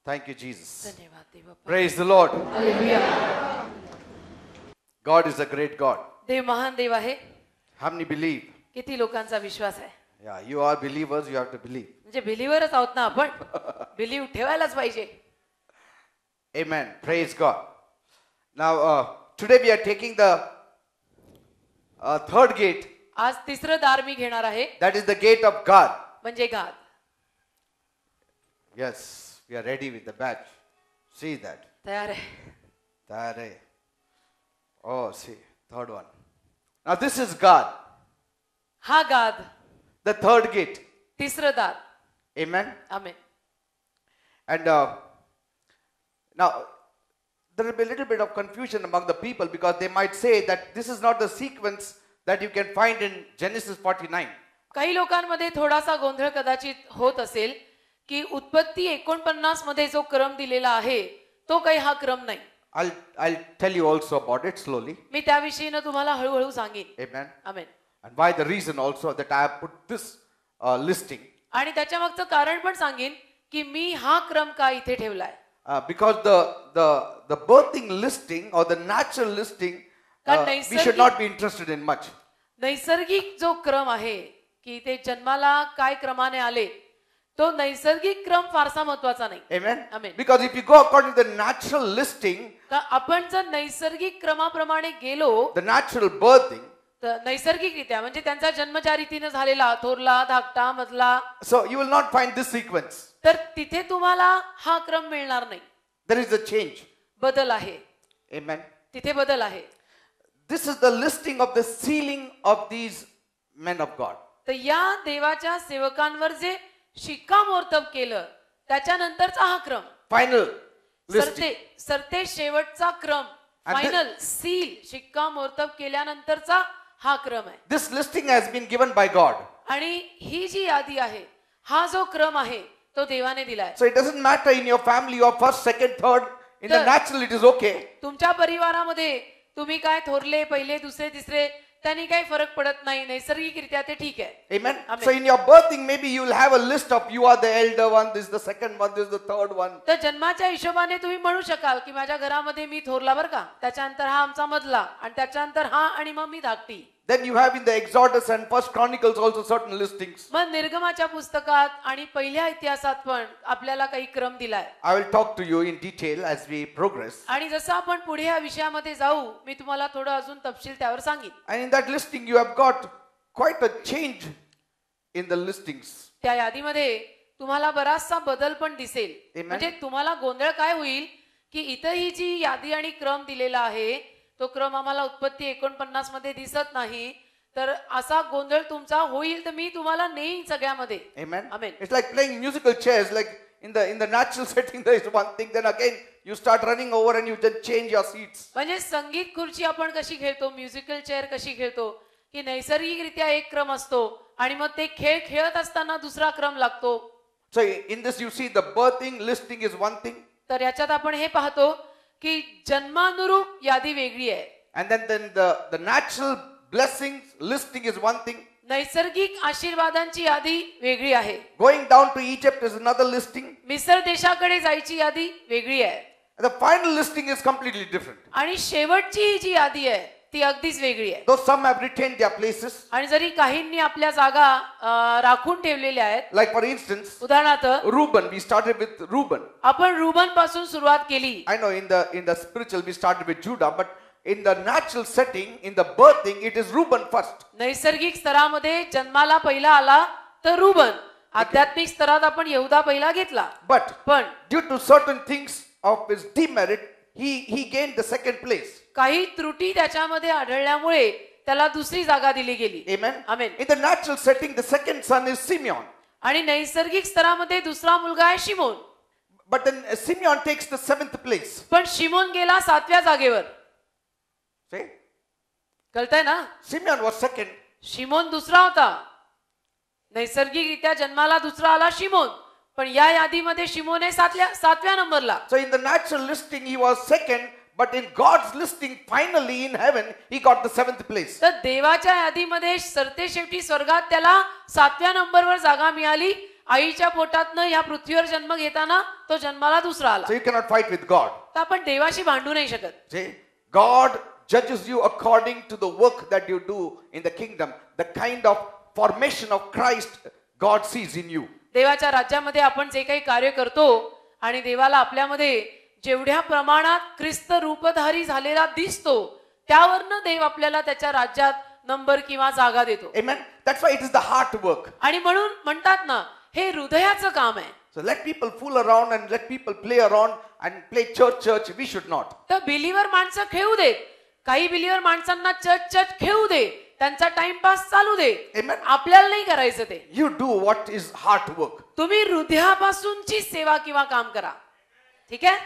Thank you, Jesus. धन्यवाद देव. Praise the Lord. Hallelujah. God is a great God. देव महान देव आहे. How many believe? किती लोकांचा विश्वास आहे? Yeah, you are believers, you have to believe. म्हणजे बिलीव्हरच आहोत ना आपण. बिलीव्ह ठेवायलाच पाहिजे. Amen. Praise God. Now, today we are taking the third gate. आज तिसरं दार मी घेणार आहे. That is the gate of God. म्हणजे गाद. Yes, we are ready with the badge. See that. तयार आहे. There. Oh, see, third one. Now this is God. हा गाद. The third gate. तिसरं दार. Amen. Amen. And now there will be a little bit of confusion among the people because they might say that this is not the sequence that you can find in Genesis 49. काही लोकांमध्ये थोडासा गोंधळ कदाचित होत असेल की उत्पत्ती 49 मध्ये जो क्रम दिलेला आहे तो काही हा क्रम नाही. I'll tell you also about it slowly. मी त्याविषयीने तुम्हाला हळूहळू सांगेन. Amen. Amen. And why the reason also that I have put this listing. आणि त्याच्या मागचं कारण पण सांगेन की मी हा क्रम का इथे ठेवलाय. Because the birthing listing or the natural listing we should not be interested in much. नैसर्गिक जो क्रम आहे की ते जन्माला काय क्रमाने आले तो नैसर्गिक क्रम फारसा महत्त्वाचा नाही. Amen. Amen. Because if you go according to the natural listing, आपण जर नैसर्गिक क्रमाप्रमाणे गेलो the natural birthing, तर नैसर्गिकरित्या म्हणजे त्यांचा जन्म ज्या रीतीने झालेला थोरला धाकटा मधला so you will not find this sequence. तर तिथे तुम्हाला हा क्रम मिळणार नाही. There is a change. बदल आहे. Amen. तिथे बदल आहे. This is the listing of the sealing of these men of God. तर या देवाच्या सेवकांवर जे शिक्कामोर्तब केलं त्याच्यानंतरचा हा क्रम Final listing. सरते शेवटचा क्रम फायनल सील शिक्कामोर्तब केल्यानंतरचा हा क्रम आहे. This listing has been given by God. आणि ही जी यादी आहे हा जो क्रम आहे तो देवाने दिलाय. So it doesn't matter in your family, your first, second, third. In the natural it is okay. तुमच्या परिवारामध्ये तुम्ही काय थोरले पहिले दुसरे तिसरे त्यांनी काही फरक पडत नाही. नैसर्गिकरित्या ते ठीक आहे. Amen. So in your birthing maybe you will have a list of you are the elder one, this is the second one, this is the third one. तर जन्माच्या हिशोबाने तुम्ही म्हणू शकाल की माझ्या घरामध्ये मी थोरला बर का, त्याच्यानंतर हा आमचा मधला आणि त्याच्यानंतर हा आणि मग मी धाकटी. Then you have in the Exodus and First Chronicles also certain listings. मग निर्गमाच्या पुस्तकात आणि पहिल्या इतिहासात पण आपल्याला काही क्रम दिलाय. I will talk to you in detail as we progress. आणि जसं आपण पुढे या विषयामध्ये जाऊ मी तुम्हाला थोडं अजून तपशील त्यावर सांगेन. And in that listing you have got quite a change in the listings. त्या यादीमध्ये तुम्हाला बराचसा बदल पण दिसेल. म्हणजे तुम्हाला गोंधळ काय होईल की इथं ही जी यादी आणि क्रम दिलेला आहे तो क्रम आम्हाला उत्पत्ती 49 मध्ये दिसत नाही. तर असा गोंधळ तुमचा होईल तर मी तुम्हाला नेईन सगळ्यामध्ये. Amen. Amen. It's like playing musical chairs. Like in the natural setting there is one thing, then again you start running over and you then change your seats. म्हणजे संगीत खुर्ची आपण कशी खेळतो, म्युझिकल चेअर कशी खेळतो की नैसर्गिकरित्या एक क्रम असतो आणि मग ते खेळ खेळत असताना दुसरा क्रम लागतो. So in this you see the birthing listing is one thing. तर याच्यात आपण हे पाहतो की जन्मानुरूप यादी वेगळी आहे. And then the natural blessings listing is one thing. नैसर्गिक आशीर्वादांची यादी वेगळी आहे. Going down to Egypt is another listing. मिस्र देशाकडे जायची यादी वेगळी आहे. The final listing is completely different. आणि शेवटची जी यादी आहे ती अगदीच वेगळी आहे. Though some have retained their places. आणि जरी काहींनी आपल्या जागा राखून ठेवलेल्या आहेत. Like for instance, उदाहरणार्थ Reuben, we started with Reuben. आपण रुबन पासून सुरुवात केली. I know in the spiritual we started with Judah, but in the natural setting, in the birthing, it is Reuben first. नैसर्गिक स्तरामध्ये जन्माला पहिला आला तर रुबन. आध्यात्मिक स्तरात आपण यहुदा पहिला घेतला. But पण due to certain things of his demerit, he gained the second place. काही त्रुटी त्याच्यामध्ये आढळल्यामुळे त्याला दुसरी जागा दिली गेली. Amen. Amen. In the natural setting, the second son is Simeon. आणि नैसर्गिक स्तरामध्ये दुसरा मुलगा आहे Simon. But then Simeon takes the 7th place. पण शिमोन गेला 7व्या जागेवर. See? कळतंय ना? Simeon was second. शिमोन दुसरा होता. नैसर्गिकरित्या जन्माला दुसरा आला शिमोन. पण या यादीमध्ये शिमोन आहे 7व्या नंबरला. So in the natural listing he was second, but in God's listing finally in heaven he got the 7th place. तर देवाच्या यादीमध्ये सरते शेवटी स्वर्गात त्याला 7व्या नंबरवर जागा मिळाली आईच्या पोटातनं ह्या पृथ्वीवर जन्म घेताना तो जन्माला दुसरा आला. So you cannot fight with God. तर आपण देवाशी भांडू नाही शकत. See, God judges you according to the work that you do in the kingdom. The kind of formation of Christ God sees in you. देवाच्या राज्यामध्ये आपण जे काही कार्य करतो आणि देवाला आपल्यामध्ये जेवढ्या प्रमाणात ख्रिस्त रूपधारी झालेला दिसतो त्यावरनं देव आपल्याला त्याच्या राज्यात नंबर किंवा जागा देतो. Amen. That's why it is the heart work. आणि म्हणून म्हणतात ना हे हृदयाचं काम आहे. So let people fool around and let people play around and play church. We should not. तर बिलीवर माणसं खेळू देत. काही बिलीवर माणसांना चर्च खेळू दे. त्यांचा टाइमपास चालू दे. Amen. आपल्याला नाही करायचं ते. You do what is heart work. तुम्ही हृदयापासूनची सेवा किंवा काम करा. ठीक आहे.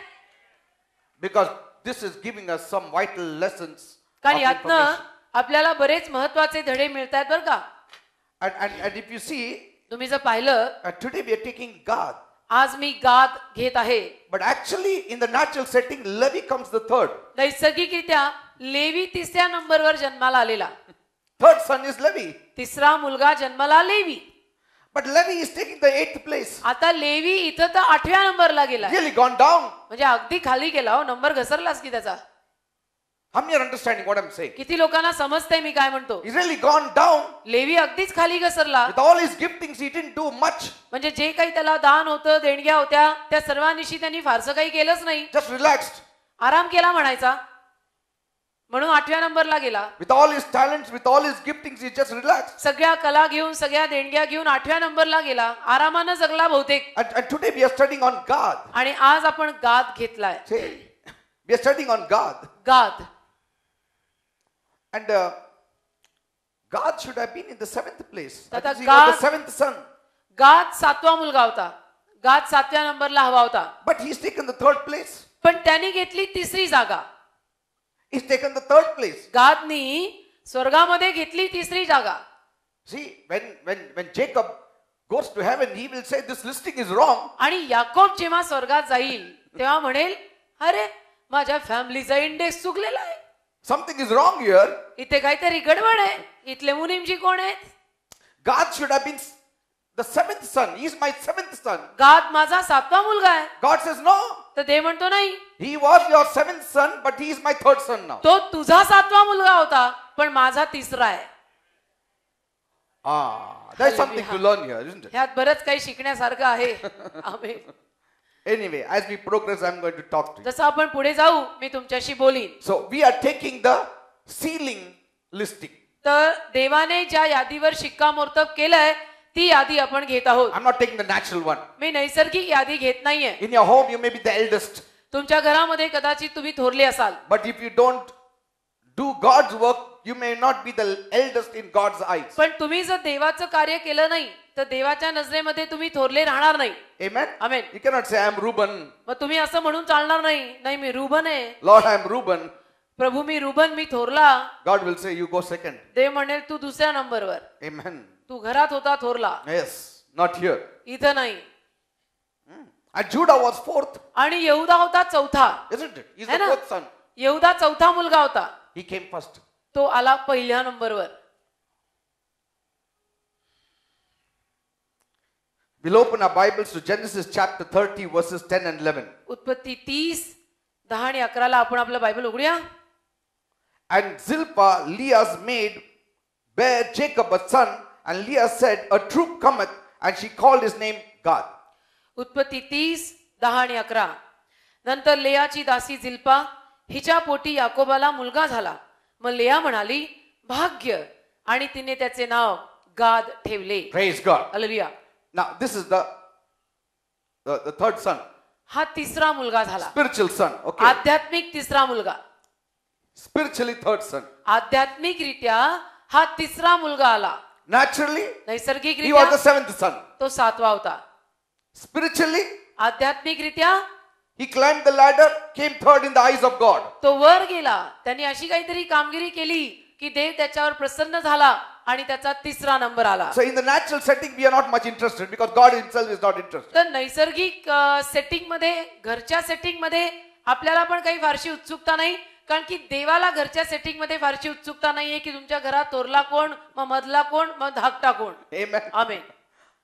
Because this is giving us some vital lessons. कारण of यातनं information. आपल्याला बरेच महत्वाचे धडे मिळतात बरं का. And if you see, तुम्ही जर पाहिलं today we are taking God. आज मी गाद घेत आहे. But actually in the natural setting, Levi comes the third. नैसर्गिकरित्या लेवी तिसऱ्या नंबरवर जन्माला आलेला. Third son is Levi. तिसरा मुलगा जन्माला Levi. But Levi is taking the 8th place. आता लेवी इथं तर 8व्या नंबरला गेला. Really gone down. म्हणजे अगदी खाली गेला हो. नंबर घसरलाच की त्याचा. How many are understanding what I'm saying? किती लोकांना समजतंय मी काय म्हणतो. He's really gone down. Levy अगदीच खाली घसरला. With all his giftings, he didn't do much. म्हणजे जे काही त्याला दान होतं देणग्या होत्या त्या सर्वांनिशी त्यांनी फारसं काही केलंच नाही. Just relaxed. आराम केला म्हणायचा. म्हणून 8व्या नंबरला गेला. With all his talents, with all his giftings, he just relaxed. सगळ्या कला घेऊन सगळ्या देणग्या घेऊन 8व्या नंबरला गेला. आरामानं जगला बहुतेक. And today we are studying on God. आणि आज आपण गाद घेतलाय. See, we are studying on God. गाद. And God should have been in the 7th place. Tata That is, he was God- the 7th son. गाद 7वा मुलगा होता. गाद 7व्या नंबरला हवा होता. But he's taken the 3rd place. पण त्यांनी घेतली तिसरी जागा. He's taken the 3rd place. गादनी स्वर्गामध्ये घेतली तिसरी जागा. See, when Jacob goes to heaven, he will say this listing is wrong. आणि याकोब जेव्हा स्वर्गात जाईल तेव्हा म्हणेल अरे माझ्या फॅमिलीचा इंडेक्स चुकलेला आहे. Something is wrong here. इथे काहीतरी गडबड आहे. इथले मुनीमजी कोण आहेत. God should have been the 7th son. He's my 7th son. गाद माझा 7वा मुलगा आहे. God says no. तर देव म्हणतो नाही. He was your 7th son, but he is my 3rd son now. तो तुझा 7वा मुलगा होता पण माझा तिसरा आहे. There's something to learn here, isn't it? ह्यात बरंच काही शिकण्यासारखं आहे. आमेन. Anyway, as we progress, I'm going to talk to you. जसं आपण पुढे जाऊ मी तुमच्याशी बोलीन. So we are taking the sealing listing. तर देवाने ज्या यादीवर शिक्कामोर्तब केलंय ती यादी आपण घेत आहोत. I'm not taking the natural one. मी नैसर्गिक यादी घेत नाहीये. In your home, you may be the eldest. तुमच्या घरामध्ये कदाचित तुम्ही थोरले असाल. But if you don't do God's work, you may not be the eldest in God's eyes. पण तुम्ही जर देवाचं कार्य केलं नाही तर देवाच्या नजरेमध्ये तुम्ही थोरले राहणार नाही. Amen? Amen. You cannot say, I'm Reuben. मग तुम्ही असं म्हणून चालणार नाही. नाही मी रुबन आहे. Lord, I'm Reuben. प्रभू मी रुबन मी थोरला. God will say, you go second. देव म्हणेल तू दुसऱ्या नंबरवर. Amen. तू घरात होता थोरला. Yes, not here. इथं नाही. And Judah was 4th, आणि येहुदा होता चौथा. isn't it? He's है the ना? 4th son. येहुदा चौथा मुलगा होता. He came first. तो आला पहिल्या नंबरवर. We'll open our Bibles to Genesis chapter 30, verses 10 and 11. उत्पत्ती 30 10 आणि 11 ला आपण आपलं बायबल उघडूया. And Zilpah, Leah's maid, bare Jacob a son, and Leah said, a troop cometh, and she called his name God. उत्पत्ती 30 10 आणि 11. नंतर लेयाची दासी झिल्पा हिच्या पोटी याकोबाला मुलगा झाला. मग लेया म्हणाली भाग्य आणि तिने त्याचे नाव गाद ठेवले. Praise God. Hallelujah. Now, this is the 3rd son, हा तिसरा मुलगा झाला. spiritual son. Okay. आध्यात्मिक तिसरा मुलगा. Spiritually 3rd son. आध्यात्मिक रित्या हा तिसरा मुलगा आला. Naturally, नैसर्गिक he was the रित्या 7th son. तो 7वा होता. Spiritually, आध्यात्मिक रित्या he climbed the ladder, came 3rd in the eyes of God. तो वर गेला. त्यांनी अशी काहीतरी कामगिरी केली की देव त्याच्यावर प्रसन्न झाला आणि त्याचा तिसरा नंबर आला. So in the natural setting, we are not much interested because God himself is not interested. तर नैसर्गिक सेटिंग मध्ये घरच्या सेटिंग मध्ये आपल्याला पण काही फारशी उत्सुकता नाही. कारण की देवाला घरच्या सेटिंग मध्ये फारशी उत्सुकता नाहीये की तुमच्या घरात थोरला कोण मग मधला कोण मग धाकटा कोण. Amen. आमेन.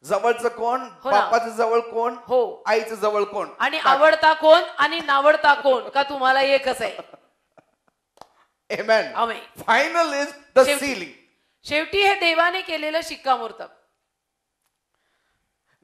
जवळचं कोण, हो ना. बापाचं जवळ कोण, हो. आईचं जवळ कोण. आणि आवडता कोण आणि नावडता कोण, का तुम्हाला एकच आहे? Amen. Amen. Final is the शेवटी- sealing. शेवटी हे देवाने केलेलं शिक्कामोर्तब.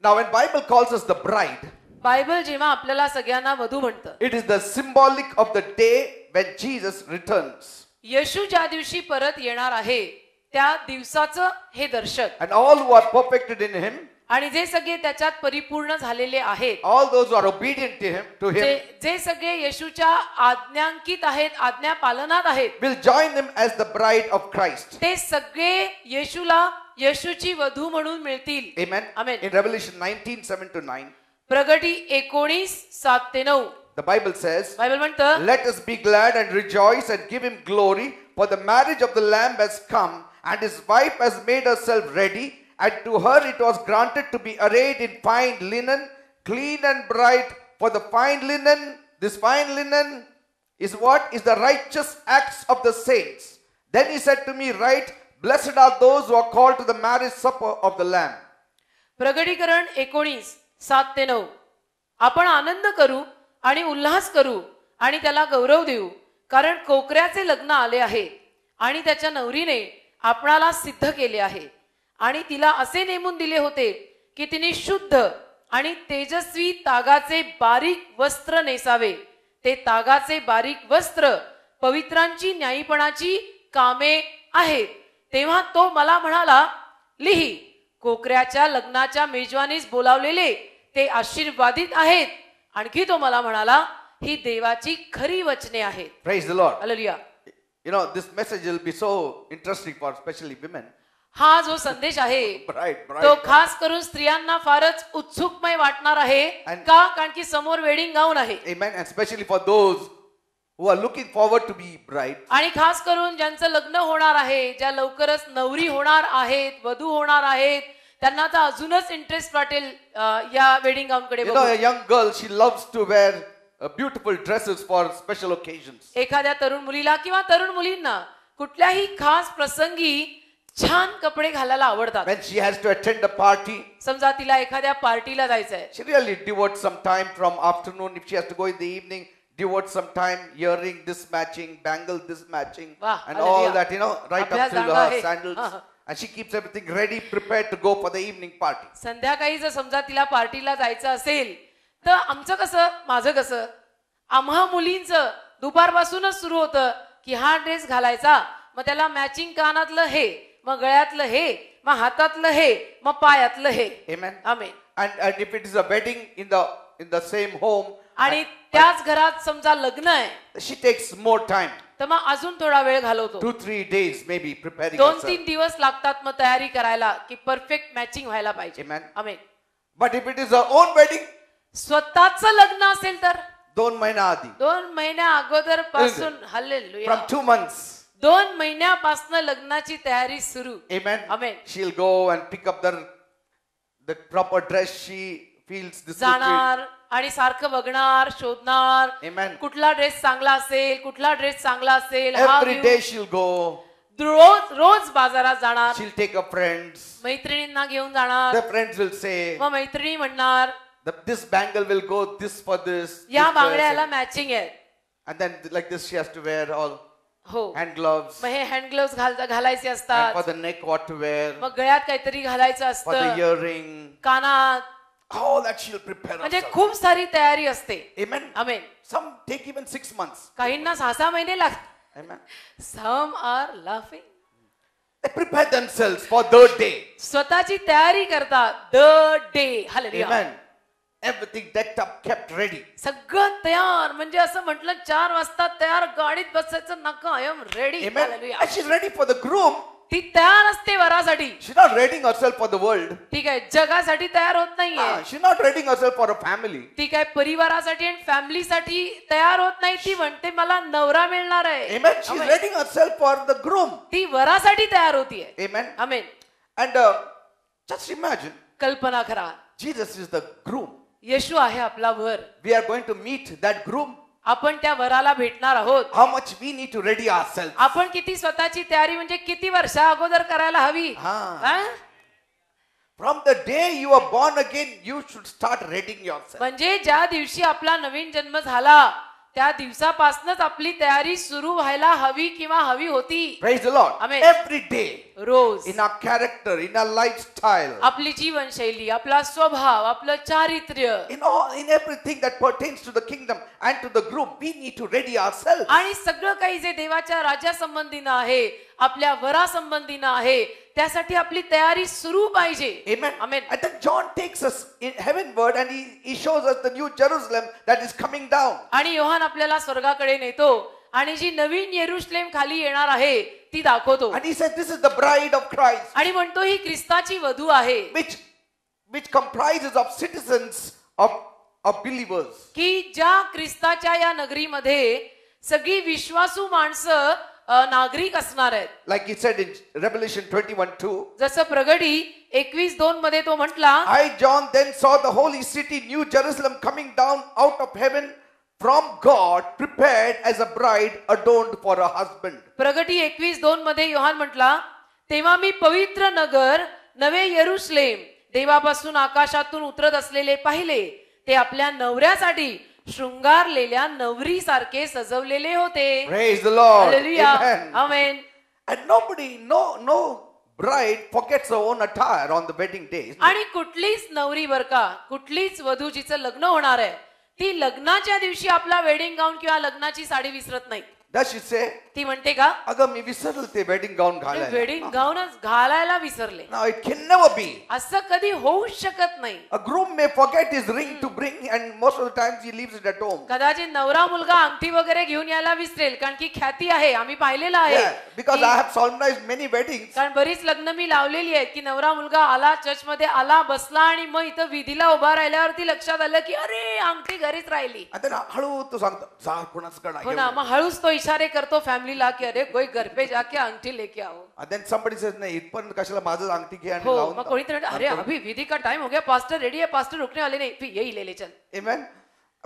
Now when Bible calls us the bride, Bible जेव्हा आपल्याला सगळ्यांना वधू म्हणतं, it is the symbolic of the day when Jesus returns. येशू ज्या दिवशी परत येणार आहे त्या दिवसाचं हे दर्शक. And all who are perfected in him, आणि जे सगळे त्याच्यात परिपूर्ण झालेले आहेत, all those who are obedient to him, जे सगळे येशूच्या आज्ञांकित आहेत, आज्ञा पालनात आहेत, will join him as the bride of Christ. ते सगळे येशूची वधू म्हणून मिळतील. Amen. Amen. In Revelation 19:7-9, प्रगटी 19:7-9 the Bible says, Bible म्हणतं, let us be glad and rejoice and give him glory, for the marriage of the Lamb has come, and his wife has made herself ready, and to her it was granted to be arrayed in fine linen, clean and bright. For the fine linen, this fine linen is what? Is the righteous acts of the saints. Then he said to me, write, blessed are those who are called to the marriage supper of the Lamb. प्रगटीकरण 19:7-9 आपण आनंद करू आणि उल्हास करू आणि त्याला गौरव देऊ, कारण कोकऱ्याचे लग्न आले आहे आणि त्याच्या नवरीने आपणाला सिद्ध केले आहे. आणि तिला असे नेमून दिले होते की तिने शुद्ध आणि तेजस्वी तागाचे बारीक वस्त्र नेसावे. ते तागाचे बारीक वस्त्र पवित्रांची न्यायीपणाची कामे आहेत. तेव्हा तो मला म्हणाला, लिही, कोकऱ्याच्या लग्नाच्या मेजवानीस बोलावलेले ते आशीर्वादित आहेत. आणखी तो मला म्हणाला, ही देवाची खरी वचने आहेत. Praise the Lord. Hallelujah. You know, this message will be so interesting for especially women. हा जो संदेश आहे Bride, तो bride. खास करून स्त्रियांना फारच उत्सुकमय वाटणार आहे. And- का? कारण की समोर वेडिंग गाऊन आहे. Amen. And especially for those who are looking forward to be bride. आणि खास करून ज्यांचं लग्न होणार आहे, ज्या लवकरच नवरी होणार आहेत, वधू होणार आहेत, त्यांना तर अजूनच इंटरेस्ट वाटेल या वेडिंग गाऊन कडे You know, बघून. a young girl, she loves to wear beautiful dresses for special occasions. एखाद्या तरुण मुलीला किंवा तरुण मुलींना कुठल्याही खास प्रसंगी छान कपडे घालायला आवडतात. When she has to attend a party, समजा तिला एखाद्या पार्टीला जायचंय, she really devotes some time from afternoon. If she has to go in the evening, devote some time earring this matching, bangle this matching, Wow, and all hallelujah. that, you know, right up अभ्यास to चांगला आहे. her sandals. And she keeps everything ready, prepared to go for the evening party. संध्याकाळी जर समजा तिला पार्टीला जायचं असेल तर आमचं कसं, माझं कसं, आम्हा मुलींचं दुपारपासूनच सुरू होतं की हा ड्रेस घालायचा, मग त्याला मॅचिंग कानातलं हे, मग गळ्यातलं हे, मग हातातलं हे, मग पायातलं हे. Amen. Amen. And if it is a wedding in the same home, आणि त्याच घरात समजा लग्न आहे she takes more time. तर मग अजून थोडा वेळ घालवतो. 2-3 days maybe preparing 2-3 herself. दिवस लागतात मग तयारी करायला की परफेक्ट मॅचिंग व्हायला पाहिजे. Amen. Amen. But if it is her own wedding, स्वतःच लग्न असेल तर 2 महिना आधी, 2 महिन्या अगोदर पासून हालेलुया, from 2 months. 2 महिन्यापासून लग्नाची तयारी सुरू. Amen. Amen. She'll go and pick up the proper dress she feels this जाणार आणि सारखं बघणार, शोधणार, Amen. कुठला ड्रेस चांगला असेल, कुठला ड्रेस चांगला असेल. Every day she'll go. रोज बाजारात जाणार, She'll take her friends. मैत्रिणींना घेऊन जाणार. The friends will say, मग मैत्रिणी म्हणणार, this bangle will go this for this. या this dress." बांगड्याला मॅचिंग आहे. And then like this she has to wear all हो, hand gloves. मग हे हँड ग्लोव्स घालायचे And असतात. for the neck what to wear. मग गळ्यात काहीतरी घालायचं For the असतं, earring. कानात, All that she'll prepare म्हणजे herself. खूप सारी तयारी असते. Amen. आमेन. Some take even 6 months. काहींना 6 महिने लागतात. Amen. Some are laughing. They prepare themselves for the day. स्वतःची तयारी करतात. The day. Hallelujah. Amen. Everything decked up, kept ready. सगळं तयार, म्हणजे असं म्हटलं 4 वाजता तयार गाडीत बसायचं, नका, I am ready. Amen. And she's ready for the groom. ती तयार असते वरासाठी. She's not readying herself for the world. ती काय जगासाठी तयार होत नाहीये. She's not readying herself for a family. ती काय परिवारासाठी आणि फॅमिलीसाठी तयार होत नाही. ती म्हणते मला नवरा मिळणार आहे. Amen. She's readying herself for the groom. ती वरासाठी तयार होतीये. Amen. Amen. And just imagine, कल्पना करा, Jesus is the groom. येशू आहे आपला वर. We are going to meet that groom. आपण त्या वराला भेटणार आहोत. How much we need to ready ourselves. आपण किती स्वतःची तयारी म्हणजे किती वर्षा अगोदर करायला हवी. हा. हा? From the day you are born again, you should start readying yourself. म्हणजे ज्या दिवशी आपला नवीन जन्म झाला त्या दिवसापासूनच आपली तयारी सुरू व्हायला हवी किंवा हवी होती. Praise the Lord. Amen. Every day, rose in our character, in our lifestyle, आपली जीवनशैली, आपला स्वभाव, आपलं चारित्र्य, in everything that pertains to the kingdom and to the group, we need to ready ourselves. आणि सगळं काही जे देवाच्या राज्यासंबंधीनं आहे, आपल्या वरासंबंधीनं आहे, त्यासाठी आपली तयारी सुरू पाहिजे. Amen. Amen. And then John takes us in heavenward and he shows us the new Jerusalem that is coming down. आणि योहान आपल्याला स्वर्गाकडे नेतो आणि जी नवीन येरुशलेम खाली येणार आहे ती दाखवतो. And he says, this is the bride of Christ, आणि म्हणतो ही ख्रिस्ताची वधू आहे, which comprises of citizens of believers. की ज्या ख्रिस्ताच्या या नगरीमध्ये सगळी विश्वासू माणसं नागरिक असणार आहेत. Like he said in Revelation 21:2. जसं प्रगटी 21:2 मध्ये तो म्हटला, I, John, then saw the holy city, New Jerusalem, coming down out of heaven from God, prepared as a bride adorned for a husband. प्रगटी 21:2 मध्ये योहान म्हटला, तेव्हा मी पवित्र नगर नवे येरुशलेम देवापासून आकाशातून उतरत असलेले पाहिले. ते आपल्या नवऱ्यासाठी शृंगारलेल्या नवरीसारखे सजवलेले होते. Praise the Lord. Hallelujah. Amen. Amen. And no bride forgets her own attire on the wedding day. आणि कुठलीच नवरी बर का, कुठलीच वधू जिचं लग्न होणार आहे ती लग्नाच्या दिवशी आपला वेडिंग गाऊन किंवा लग्नाची साडी विसरत नाही. Does she say, ती म्हणते का, अगं मी विसरले ते वेडिंग गाऊन घालायला? वेडिंग गाऊनच घालायला विसरले. No, it can never be. असं कधी होऊच शकत नाही. A groom may forget his ring to bring and most of the times he leaves it at home. कदाचित नवरा मुलगा अंगठी वगैरे घेऊन यायला विसरेल, कारण की ख्याती आहे, आम्ही पाहिलेलं आहे. Yeah, because I have solemnized many weddings. कारण बरीच लग्न मी लावलेली आहेत की नवरा मुलगा आला, चर्च मध्ये आला, बसला आणि मग इथं विधीला उभा राहिल्यावरती लक्षात आलं की अरे अंगठी घरीच राहिली. And then हळू तो सांगतो, जा कोणाचं हो ना, मग हळूच तो इशारे करतो फॅमिलीला की अरे कोई घर पे जाके अंगठी लेके आओ. And then somebody says, नाही इथपर्यंत कशाला माझं अंगठी घे आणि हो, लावून मग कोणीतरी म्हणतं, अरे अभी विधि का टाइम हो गया, पास्टर रेडी है, पास्टर रुकने वाले नहीं, तू यही ले ले चल. Amen.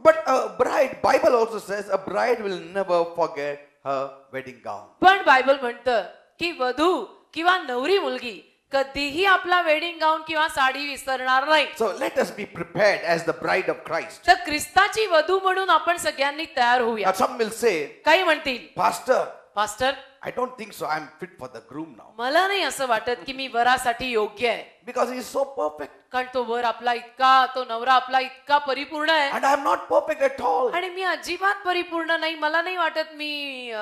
But a bride, Bible also says, a bride will never forget her wedding gown. पण बायबल म्हणतं की वधू किंवा नवरी मुलगी कधीही आपला वेडिंग गाऊन किंवा साडी विसरणार नाही. So let us be prepared as the bride of Christ. तर ख्रिस्ताची वधू म्हणून आपण सगळ्यांनी तयार होऊया. Now some will say, काही म्हणतील, Pastor, pastor I don't think so. I'm fit for the groom now. मला नाही असं वाटत की मी वरासाठी योग्य आहे, Because he is so perfect. कारण तो वर आपला इतका, तो नवरा आपला इतका परिपूर्ण आहे And I'm not perfect at all. आणि मी अजिबात परिपूर्ण नाही. मला नाही वाटत मी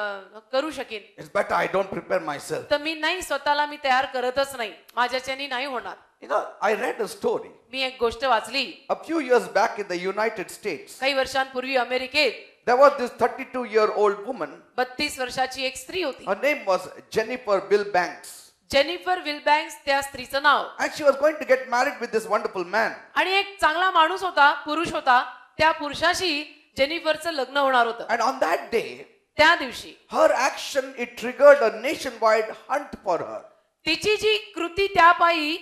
करू शकेन. It's better I don't prepare myself. तर मी नाही, स्वतःला मी तयार करतच नाही, माझ्याच्यानी नाही होणार. You know, I read a story. मी एक गोष्ट वाचली. A few years back in the United States, काही वर्षांपूर्वी अमेरिकेत there was this 32-year-old woman. 32 वर्षाची एक स्त्री होती. Her name was Jennifer Wilbanks. Jennifer Wilbanks त्या स्त्रीचं नाव. And she was going to get married with this wonderful man. आणि एक चांगला माणूस होता, पुरुष होता, त्या पुरुषाशी जेनिफरचं लग्न होणार होतं. And on that day, त्या दिवशी her action, it triggered a nationwide hunt for her. तिची जी कृती त्यापायी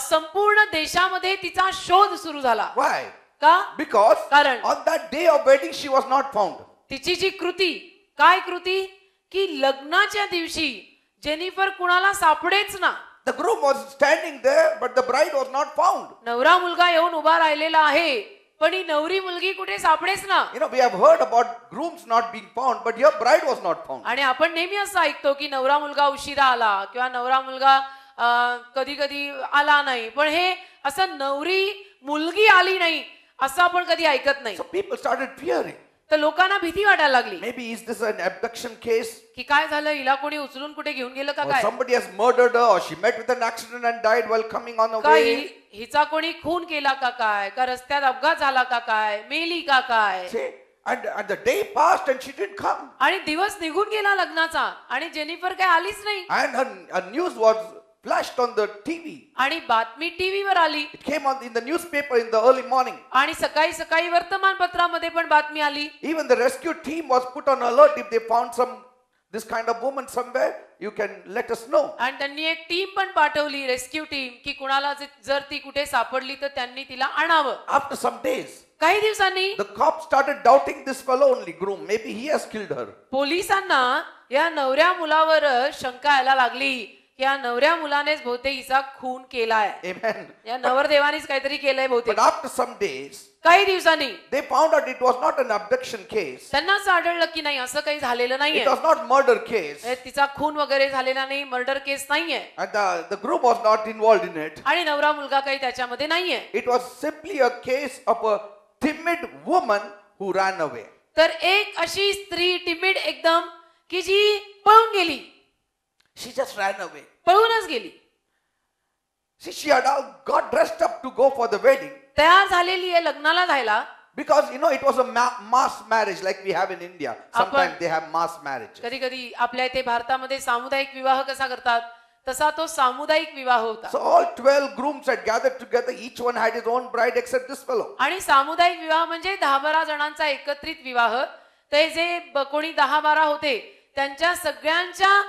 संपूर्ण देशामध्ये तिचा शोध सुरू झाला. Why? का? Because कारण on that day of wedding, she was not found. तिची जी कृती, काय कृती, की लग्नाच्या दिवशी जेनिफर कुणाला सापडेच ना. The groom was standing there, but the bride was not found. नवरा मुलगा येऊन उभा राहिलेला आहे, पण ही नवरी मुलगी कुठे सापडेच ना. You know, we have heard about grooms not being found, but your bride was not found. आणि आपण नेहमी असं ऐकतो की नवरा मुलगा उशिरा आला किंवा नवरा मुलगा कधी कधी आला नाही, पण हे असं नवरी मुलगी आली नाही असं आपण कधी ऐकत नाही. So people started fearing. तर लोकांना भीती वाटायला लागली. Maybe is this an abduction case? की काय झालं, हिला कोणी उचलून कुठे घेऊन गेलं का Or काय, somebody has murdered her, or she met with an accident and died while coming on her काय way. हिचा कोणी खून केला का काय, का रस्त्यात अपघात झाला का काय, मेली का काय. See? And the day passed and she didn't come. आणि दिवस निघून गेला लग्नाचा आणि जेनिफर काय आलीच नाही. And her news was flashed on the TV. आणि बातमी टीव्हीवर आली. It came on in the newspaper in the early morning. आणि सकाळी सकाळी वर्तमानपत्रामध्ये पण बातमी आली. Even the rescue team was put on alert. If they found this kind of woman somewhere, you can let us know. आणि त्यांनी एक टीम पण पाठवली, रेस्क्यू टीम, की कुणाला जर ती कुठे सापडली तर त्यांनी तिला आणावं. After some days, काही दिवसांनी the cops started doubting this fellow only groom. Maybe he has killed her. पोलिसांना या नवऱ्या मुलावर शंका यायला लागली या नवऱ्या मुलानेच बहुतेक हिचा खून केलाय. Amen. या नवरदेवानीच काहीतरी केलंय बहुतेक. But after some days, काही दिवसांनी they found out it was not an abduction case. त्यांना असं आढळलं की नाही, असं काही झालेलं It नाहीये. was not murder case. तिचा खून वगैरे झालेला नाही, मर्डर केस नाहीये. And the groom was not involved in it. आणि नवरा मुलगा काही त्याच्यामध्ये नाहीये. It was simply a case of a timid woman who ran away. तर एक अशी स्त्री टिमिड एकदम की जी पळून गेली, She just ran away. पळूनच गेली. See, she had all got dressed up to go for the wedding. तयार झालेली आहे लग्नाला जायला. Because it was a mass marriage like we have in India. Sometimes they have mass marriages. कधी कधी आपल्या इथे भारतामध्ये सामुदायिक विवाह कसा करतात तसा तो सामुदायिक विवाह होता. So all 12 grooms had gathered together. Each one had his own bride except this fellow. आणि सामुदायिक विवाह म्हणजे 10-12 जणांचा एकत्रित विवाह. ते जे कोणी 10-12 होते त्यांच्या सगळ्यांच्या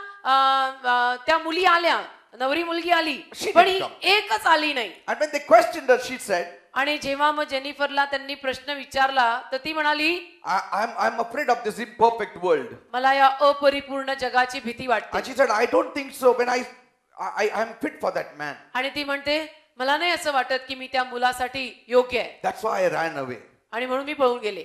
त्या मुली आल्या, नवरी मुलगी आली, पण ही एकच आली नाही. And when they questioned her, she said, आणि जेव्हा मग जेनिफरला त्यांनी प्रश्न विचारला तर ती म्हणाली, I'm afraid of this imperfect world. मला या अपरिपूर्ण जगाची भीती वाटते. And she said, I don't think so. When I'm fit for that man. आणि ती म्हणते, मला नाही असं वाटत की मी त्या मुलासाठी योग्य आहे. That's why I ran away. आणि म्हणून मी पळून गेले.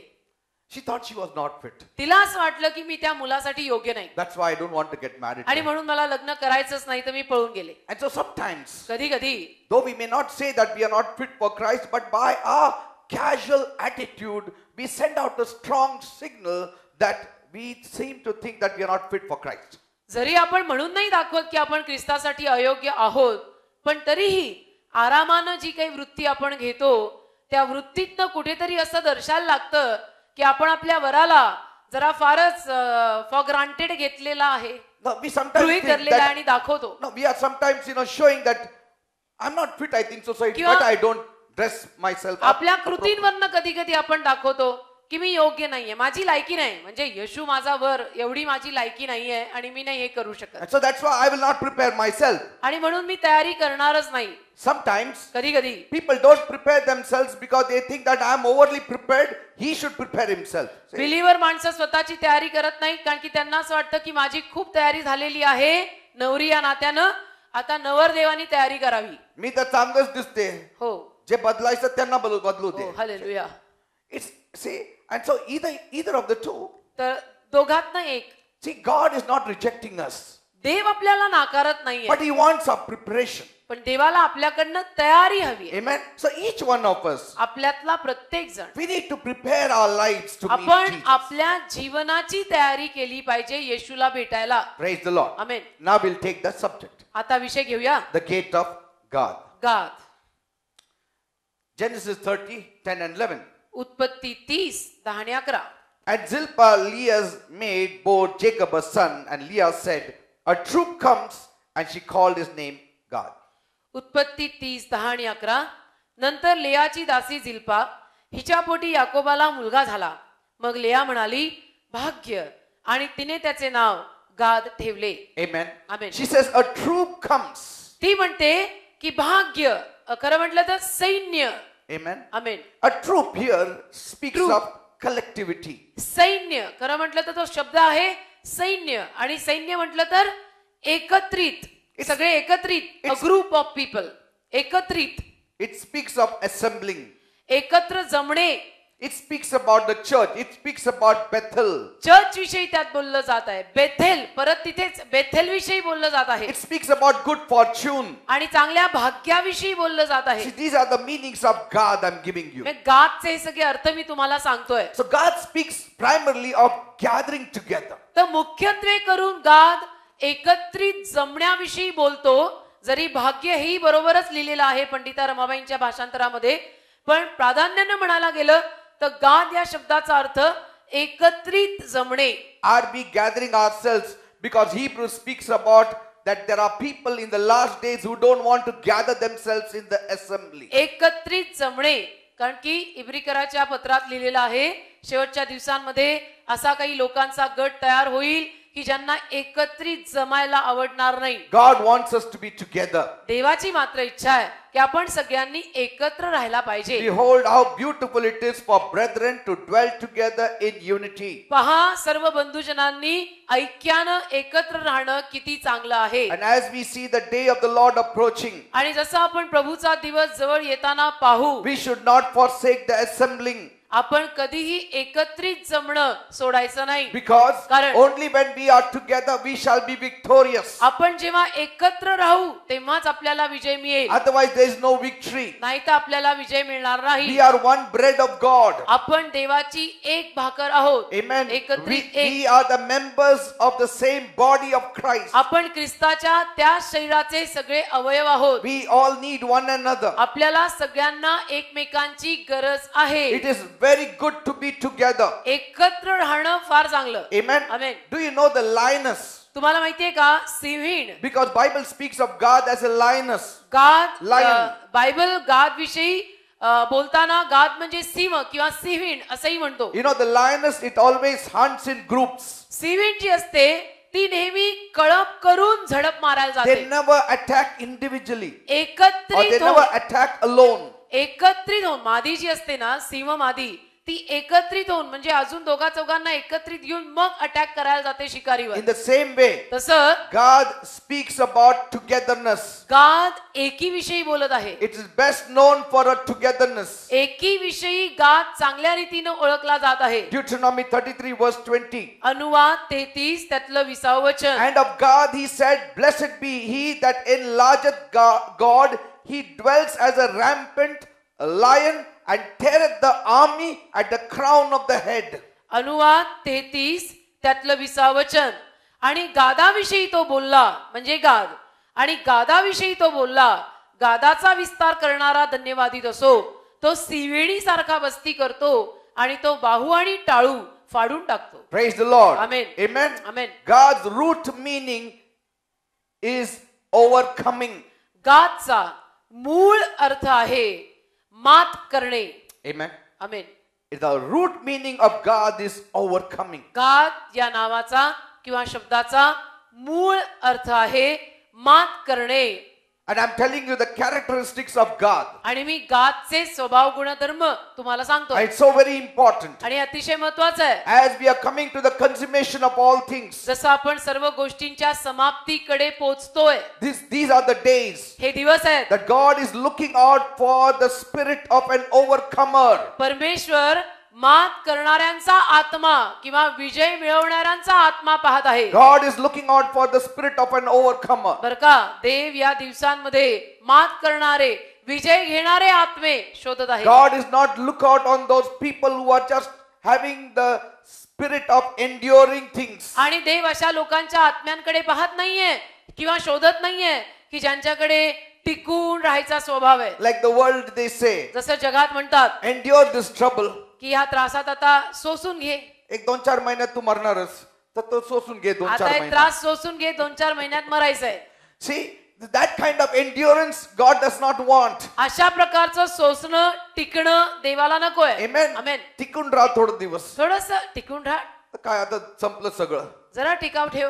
She thought she was not fit. तिला असं वाटलं की मी त्या मुलासाठी योग्य नाही. That's why I don't want to get married. आणि म्हणून मला लग्न करायचंच नाही, तर मी पळून गेले. And so sometimes, कधी कधी though we may not say that we are not fit for Christ, but by our casual attitude, we send out a strong signal that we seem to think that we are not fit for Christ. जरी आपण म्हणून नाही दाखवत की आपण ख्रिस्तासाठी अयोग्य आहोत, पण तरीही आरामानं जी काही वृत्ती आपण घेतो त्या वृत्तीतनं कुठेतरी असं दर्शायला लागतं की आपण आपल्या वराला जरा फारच फॉर ग्रांटेड घेतलेला आहे. No, we sometimes think धरलेला that, आणि दाखवतो. no, we are sometimes showing that I'm not fit. I think so. So it's किंवा better I don't dress myself up. आपल्या कृतींवरनं कधी कधी आपण दाखवतो की मी योग्य नाहीये, माझी लायकी नाही, म्हणजे येशू माझा वर, एवढी माझी लायकी नाहीये आणि मी नाही हे करू शकत. And so that's why I will not prepare myself. आणि म्हणून मी तयारी करणारच नाही. Sometimes कधी कधी people don't prepare themselves because they think that I am overly prepared. He should prepare himself. See? Believer माणसं स्वतःची तयारी करत नाहीत कारण की त्यांना असं वाटतं की माझी खूप तयारी झालेली आहे नवरी या नात्यानं, आता नवरदेवानी तयारी करावी. मी तर चांगलंच दिसते. हो, जे बदलायचं त्यांना बदलू दे. Hallelujah. It's see, and so either of the two. तर दोघातनं एक. See, God is not rejecting us, देव आपल्याला नाकारत नाहीये, but He wants our preparation. पण देवाला आपल्याकडनं तयारी हवी. Amen. So each one of us, आपल्यातला प्रत्येक जण we need to prepare our lives to meet आपण Jesus. आपल्या जीवनाची तयारी केली पाहिजे येशूला भेटायला. Praise the Lord. Amen. Now we'll take the subject. आता विषय घेऊया, The gate of God. गाद. Genesis 30, 10 and 11. उत्पत्ती 30, 10 आणि 11. And Zilpah, Leah's maid, bore Jacob a son, and Leah said, a troop comes, and she called his name God. उत्पत्ती 30, 10 आणि 11. नंतर लेयाची दासी झिल्पा हिच्या पोटी याकोबाला मुलगा झाला. मग लेया म्हणाली, भाग्य, आणि तिने त्याचे नाव गाद ठेवले. Amen. Amen. She says, a troop comes. ती म्हणते की भाग्य, खरं म्हटलं तर सैन्य. Amen. Amen. A troop here speaks Troop. of collectivity. सैन्य, खरं म्हटलं तर तो शब्द आहे सैन्य, आणि सैन्य म्हटलं तर एकत्रित, सगळे एकत्रित, अ ग्रुप ऑफ पीपल, एकत्रित. It speaks of assembling. एकत्र जमणे. It speaks about the church. It speaks about Bethel. Church विषयी त्यात बोललं जात आहे. बेथेल, परत तिथेच बेथेल विषयी बोललं जात आहे. It speaks about good fortune. आणि चांगल्या भाग्याविषयी बोललं जात आहे. See, these are the meanings of God I'm giving you. गादचे हे सगळे अर्थ मी तुम्हाला सांगतोय. So God speaks primarily of gathering together. तर मुख्यत्वे करून गाद एकत्रित जमण्याविषयी बोलतो. जरी भाग्य ही बरोबरच लिहिलेलं आहे पंडिता रमाबाईंच्या भाषांतरामध्ये, पण प्राधान्याने म्हणायला गेलं तर गाद या शब्दाचा अर्थ एकत्रित जमणे. Are we gathering ourselves? Because Hebrew speaks about that there are people in the last days who don't want to gather themselves in the assembly. एकत्रित जमणे, कारण की इब्रिकराच्या पत्रात लिहिलेलं आहे शेवटच्या दिवसांमध्ये असा काही लोकांचा गट तयार होईल की ज्यांना एकत्रित जमायला आवडणार नाही. God wants us to be together. देवाची मात्र इच्छा आहे की आपण सगळ्यांनी एकत्र राहायला पाहिजे. Behold how beautiful it is for brethren to dwell together in unity. पहा, सर्व बंधुजनांनी ऐक्यानं एकत्र राहणं किती चांगलं आहे. And as we see the day of the Lord approaching, आणि जसं आपण प्रभूचा दिवस जवळ येताना पाहू, we should not forsake the assembling. आपण कधीही एकत्रित जमणं सोडायचं नाही. Because कारण only when we are together we shall be victorious. आपण जेव्हा एकत्र राहू तेव्हाच आपल्याला विजय मिळेल. Otherwise there is no victory. नाही तर आपल्याला विजय मिळणार नाही. We are one bread of God. आपण देवाची एक भाकर आहोत. Amen. एकत्रित We are the members of the same body of Christ. आपण ख्रिस्ताच्या त्या शरीराचे सगळे अवयव आहोत. We all need one another. आपल्याला सगळ्यांना एकमेकांची गरज आहे. It is very good to be together. एकत्र राहणं फार चांगलं. Amen. Amen. Do you know the lioness? तुम्हाला माहितीये का, सिंहीण. Because Bible speaks of God as a lioness. गाद, Lion. बायबल गाद विषयी बोलताना गाद म्हणजे सिंह किंवा सिंहीण असंही म्हणतो. You know the lioness, it always hunts in groups. सिंहीण जी असते ती नेहमी कळप करून झडप मारायला They जाते. never attack individually. Or they एकत्रित never होऊन, attack alone. एकत्रित होऊन, मादी जी असते ना, सिंह मादी, ती एकत्रित होऊन म्हणजे अजून दोघा चौघांना एकत्रित घेऊन मग अटॅक करायला जाते शिकारीवर. In the same way, तसं God speaks about togetherness. गाद एकी विषयी बोलत आहे. It is best known for a togetherness. एकी विषयी गाद चांगल्या रीतीने ओळखला जात आहे. Deuteronomy 33 verse 20. अनुवाद 33 त्यातलं 20व वचन. And of God he said, blessed be he that enlargeth God, he dwells as a rampant lion and teareth the army at the crown of the head. अनुवाद 33 त्यातलं 20व वचन. आणि गादाविषयी तो बोलला म्हणजे गाद, आणि गादाविषयी तो बोलला, गादाचा विस्तार करणारा धन्यवादित असो. तो सिंहिणी सारखा वस्ती करतो आणि तो बाहू आणि टाळू फाडून टाकतो. Praise the Lord. Amen. Amen. Amen. God's root meaning is overcoming. गादचा मूळ अर्थ आहे मात करणे. Amen. Amen. The root meaning of God is overcoming. गाद या नावाचा किंवा शब्दाचा मूळ अर्थ आहे मात करणे. And I'm telling you the characteristics of God. आणि मी गादचे स्वभाव गुणधर्म तुम्हाला सांगतो. And it's so very important. आणि अतिशय महत्त्वाचं आहे. As we are coming to the consummation of all things. जसं आपण सर्व गोष्टींच्या समाप्तीकडे पोहोचतोय. These are the days हे दिवस आहेत. that God is looking out for the spirit of an overcomer. परमेश्वर मात करणाऱ्यांचा आत्मा किंवा विजय मिळवणाऱ्यांचा आत्मा पाहत आहे. God is looking out for the spirit of an overcomer. बर का, देव या दिवसांमध्ये मात करणारे, विजय घेणारे आत्मे शोधत आहे. God is not look out on those people who are just having the spirit of enduring things. आणि देव अशा लोकांच्या आत्म्यांकडे पाहत नाहीये किंवा शोधत नाहीये की ज्यांच्याकडे टिकून राहायचा स्वभाव आहे. Like the world they say, जसं जगात म्हणतात, endure this trouble. की ह्या त्रासात आता सोसून घे. 1-2-4 महिन्यात तू मरणारच, तर तो सोसून घे 2-4 आता एक महिन्यात. त्रास सोसून घे, 2-4 महिन्यात मरायचंय. See, that kind of endurance God does not want. अशा प्रकारचं सोसणं, टिकणं देवाला नकोय. Amen. आमेन. टिकून राहा थोडे दिवस. थोडस टिकून राहा, तर काय आता संपलं सगळं. जरा टिकाव ठेव.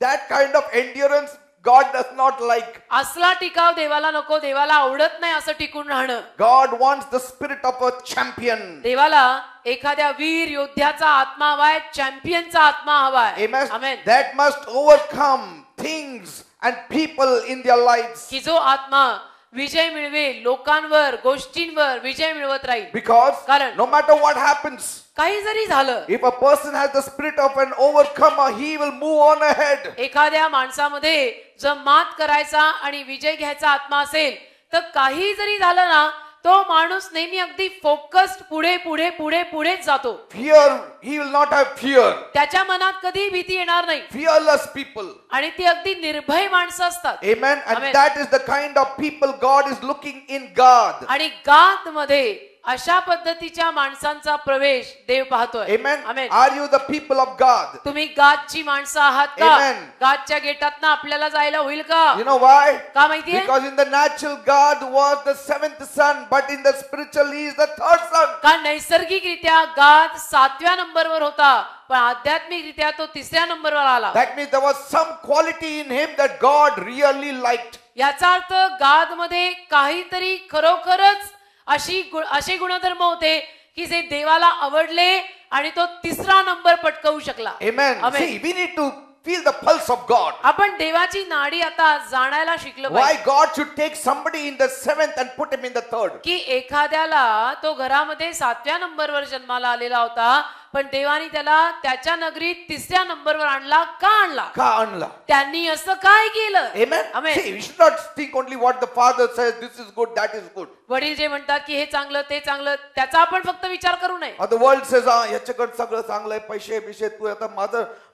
That kind of endurance God does not like. असला टिकाव देवाला नको, देवाला आवडत नाही असं टिकून राहणं. God wants the spirit of a champion. देवाला एखाद्या वीर योद्ध्याचा आत्मा हवाय, चॅम्पियनचा आत्मा हवाय. Amen. Amen. That must overcome things and people in their lives. की जो आत्मा विजय मिळवेल, लोकांवर, गोष्टींवर विजय मिळवत राहील. Because कारण no matter what happens, काही जरी झालं, if a person has the spirit of an overcomer, he will move on ahead. एखाद्या माणसामध्ये जर मात करायचा आणि विजय घ्यायचा आत्मा असेल तर काही जरी झालं ना, तो माणूस नेहमी अगदी फोकस्ड पुढे पुढे पुढे पुढेच जातो. Fear, he will not have fear. त्याच्या मनात कधी भीती येणार नाही. Fearless people. आणि ती अगदी निर्भय माणसं असतात. Amen. And Amen. that is the kind of people God is looking in God. आणि गाद मध्ये अशा पद्धतीच्या माणसांचा प्रवेश देव पाहतोय. Amen. Amen. Are you the people of God? तुम्ही गादची माणसं आहात का? Amen. गादच्या गेटातनं आपल्याला जायला होईल का? You know why? का माहितीये? Because in the natural God was the 7th son, but in the spiritual he is the 3rd son. का नैसर्गिकरित्या गाद 7व्या नंबरवर होता, पण आध्यात्मिकरित्या तो तिसऱ्या नंबरवर आला. That means there was some quality in him that God really liked. याचा अर्थ गाद मध्ये काहीतरी खरोखरच असे गुणधर्म होते की जे देवाला आवडले आणि तो तिसरा नंबर पटकावू शकला. Amen. Amen. See, we need to feel the pulse of God. आपण देवाची नाडी आता जाणायला शिकलो Why पाहिजे God should take somebody in the 7th and put him in the 3rd. की एखाद्याला तो घरामध्ये 7व्या नंबरवर जन्माला आलेला होता पण देवानी त्याला त्याच्या नगरीत तिसऱ्या नंबरवर आणला. का आणला? का आणला? त्यांनी असं काय केलं? Amen. Amen. See, we should not think only what the Father says, this is good, that is good. वडील जे म्हणतात की हे चांगलं ते चांगलं त्याचा आपण फक्त विचार करू नये. Or the world says, याच्याकडे सगळं चांगलं आहे, पैसे बिशे, तू आता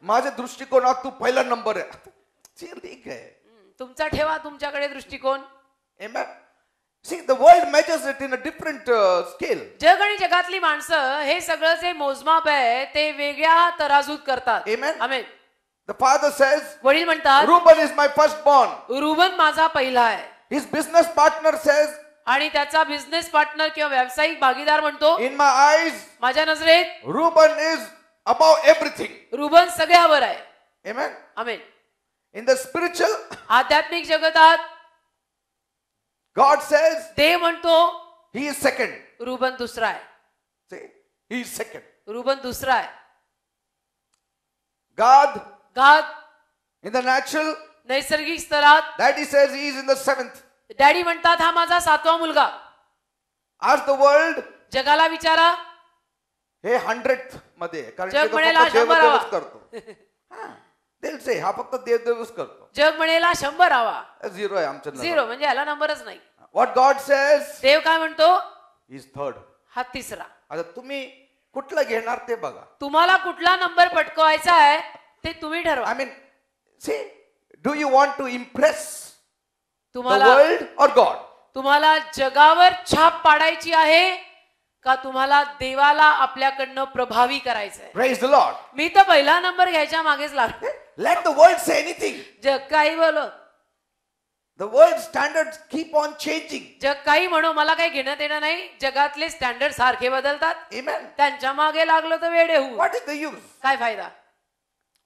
माझ्या दृष्टिकोनात तू पहिला नंबर आहे. ठीक आहे. तुमचा ठेवा तुमच्याकडे दृष्टिकोन. Amen. See, the world measures it in a different scale. जग आणि जगातली माणसं हे सगळं जे मोजमाप आहे ते वेगळ्या तराजूत करतात. Amen. Amen. The father says, वडील म्हणतात Reuben is my firstborn. Ruban माझा पहिला आहे. His business partner says, आणि त्याचा बिझनेस पार्टनर किंवा व्यावसायिक भागीदार म्हणतो in my eyes, माझ्या नजरेत Reuben is above everything. Ruban सगळ्यावर आहे. Amen. Amen. In the spiritual, आध्यात्मिक जगतात God says, देव म्हणतो he is second. रुबन दुसरा आहे. See, he is second. Ruban दुसरा आहे. God, गाद in the natural, नैसर्गिक स्तरात Daddy says he is in the 7th. Daddy म्हणतात हा माझा 7वा मुलगा. Ask the world, जगाला विचारा हे 100th मध्ये आहे. कारण जग ते तो म्हणेल फक्त हा 100 देवदेवच करतो. They'll say, हा फक्त देवदेवच करतो. जग म्हणेल हा 100 हवा. 0 आहे आमच्या नजरेत. 0 म्हणजे याला नंबरच नाही. What God says, देव काय म्हणतो? he is 3rd. हा तिसरा. आता तुम्ही कुठला घेणार ते बघा. तुम्हाला कुठला नंबर पटकवायचा आहे ते तुम्ही ठरवा. I mean, see, do you want to impress the तुम्हाला world or God? तुम्हाला जगावर छाप पाडायची आहे का तुम्हाला देवाला आपल्याकडनं प्रभावी करायचं आहे? Praise the Lord. मी तर पहिला नंबर घ्यायच्या मागेच लागले. Let the world say anything. जग काही बोलो, The world standards keep on changing. जग काही म्हणो, मला काही घेणं देणं नाही. जगातले स्टँडर्ड सारखे बदलतात. Amen. त्यांच्या मागे लागलो तर वेडे होऊ. What is the use? काय फायदा?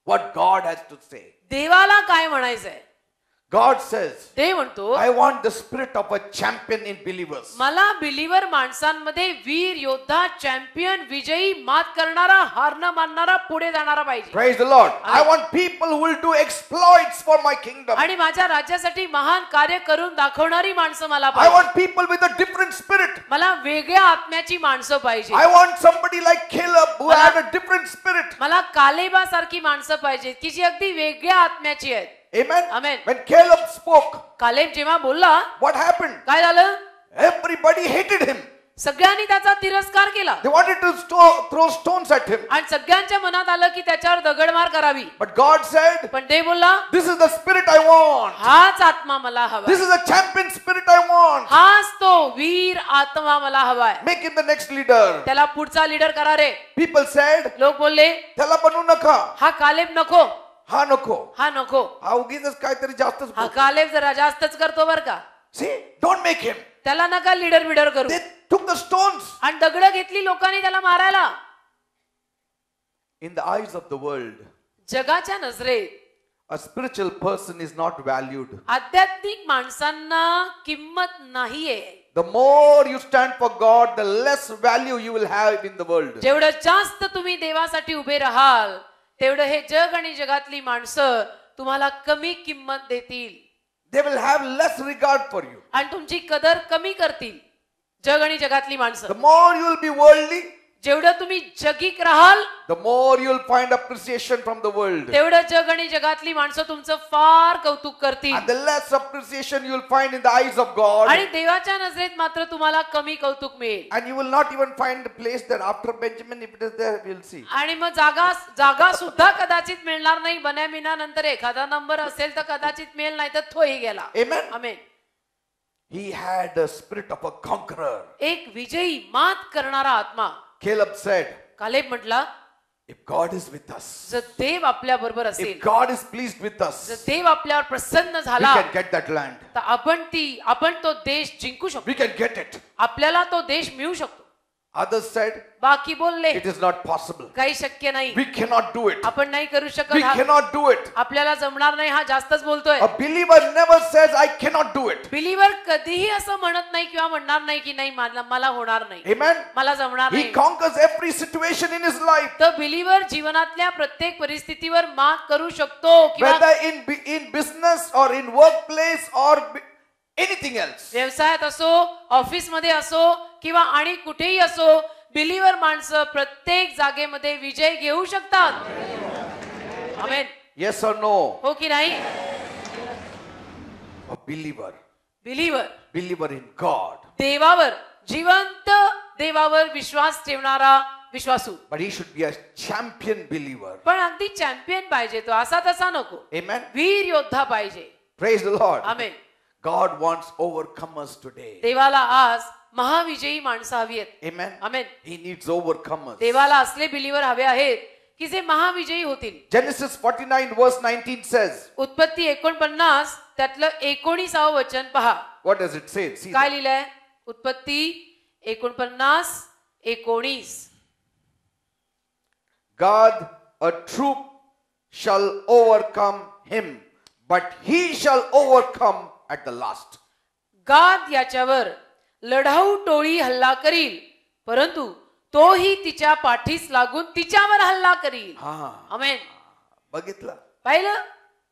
What God has to say. देवाला काय म्हणायचंय? God says, ते म्हणतो I want the spirit of a champion in believers. मला बिलीवर माणसांमध्ये वीर योद्धा चॅम्पियन विजयी मात करणारा हार न मानणारा पुढे जाणारा पाहिजे. Praise the Lord. I want people who will do exploits for my kingdom. आणि माझ्या राज्यासाठी महान कार्य करून दाखवणारी माणसं मला I पाहिजे. want people with a different spirit. मला वेगळ्या आत्म्याची माणसं पाहिजे. I want somebody like Caleb who had a different spirit. मला कालेबा सारखी माणसं पाहिजेत की जी अगदी वेगळ्या आत्म्याची आहेत. Amen. Amen. When Caleb spoke, Caleb जेव्हा बोलला what happened? काय झालं? Everybody hated him. सगळ्यांनी त्याचा तिरस्कार केला They wanted to throw stones at him. आणि सगळ्यांच्या मनात आलं की त्याच्यावर दगडमार करावी. But God said, पण ते बोलला this is the spirit I want. हाच आत्मा मला हवा. This is a champion spirit I want. हाच तो वीर आत्मा मला हवाय. Make him the next leader. त्याला पुढचा लीडर करा रे. People said, लोक बोलले त्याला बनवू नका. हा कालेब नको, हा नको. हा नको. हा उगीच काहीतरी जास्तच हा बोलतो. कालेब जरा जास्तच करतो बर का. See, don't make him. त्याला नका लीडर बिडर करू. They took the stones. आणि दगड घेतली लोकांनी त्याला मारायला. In the eyes of the world, जगाच्या नजरेत a spiritual person is not valued. आध्यात्मिक माणसांना किंमत नाहीये. The more you stand for God, the less value you will have in the world. जेवढं जास्त तुम्ही देवासाठी उभे राहाल तेवढं हे जग आणि जगातली माणसं तुम्हाला कमी किंमत देतील. They will have less regard for you. आणि तुमची कदर कमी करतील. जग आणि जगातली माणसं. The more you will be worldly, जेवढं तुम्ही जगिक राहाल the more you will find appreciation from the world. तेवढं जग आणि जगातली माणसं तुमचं फार कौतुक करतील. And the less appreciation you will find in the eyes of God. आणि देवाच्या नजरेत मात्र तुम्हाला कमी कौतुक मिळेल. And you will not even find a place there after Benjamin, if it is there, we will see. आणि मग जागा सुद्धा कदाचित मिळणार नाही. बन्यामीना नंतर एखादा नंबर असेल तर कदाचित मिळेल, नाही तर तोही गेला. Amen. Amen. He had the spirit of a conqueror. एक विजयी मात करणारा आत्मा. Caleb said, कालेब म्हटला if God is with us, जर देव आपल्या बरोबर if असेल, God is pleased with us, जर देव आपल्यावर प्रसन्न we झाला can get that land. तर आपण तो देश जिंकू शकतो. We can get it. आपल्याला तो देश मिळू शकतो. Others said, बाकी बोलले it is not possible. काही शक्य नाही, We cannot do it. आपण नाही करू We शकत, cannot do it. आपल्याला जमणार नाही, हा जास्तच बोलतोय. A believer never says, I cannot do it. Believer कधीही असं म्हणत नाही किंवा म्हणणार नाही की नाही मला होणार नाही, Amen. मला जमणार He नाही. conquers every situation in his life. तर बिलीवर जीवनातल्या प्रत्येक परिस्थितीवर मात करू शकतो किंवा Whether in business or in workplace or anything else. व्यवसायात असो, ऑफिस मध्ये असो किंवा आणि कुठेही असो, बिलीवर माणसं प्रत्येक जागेमध्ये विजय घेऊ शकतात. आमेन. Yes or no? हो की नाही? A believer. Believer In God. देवावर, जिवंत देवावर विश्वास ठेवणारा विश्वासू. But he should be a champion believer. पण अगदी चॅम्पियन पाहिजे तो, असा तसा नको. Amen. वीर योद्धा पाहिजे. Praise the Lord. Amen. God wants overcomers today. देवाला आज महाविजयी माणसं हवी आहेत. Amen. Amen. He needs overcomers. देवाला असले बिलीवर हवे आहेत की जे महाविजयी होतील. Genesis 49 verse 19 says. उत्पत्ती 49 त्यातलं 19व वचन पहा. What does it say? See काय that. लिहिलंय? उत्पत्ती 49:19. God, a troop shall overcome him, but he shall overcome at the last. गाद याच्यावर लढाऊ टोळी हल्ला करील, परंतु तोही तिच्या पाठीस लागून तिच्यावर हल्ला करील. आमेन. बघितलं? पाहिलं?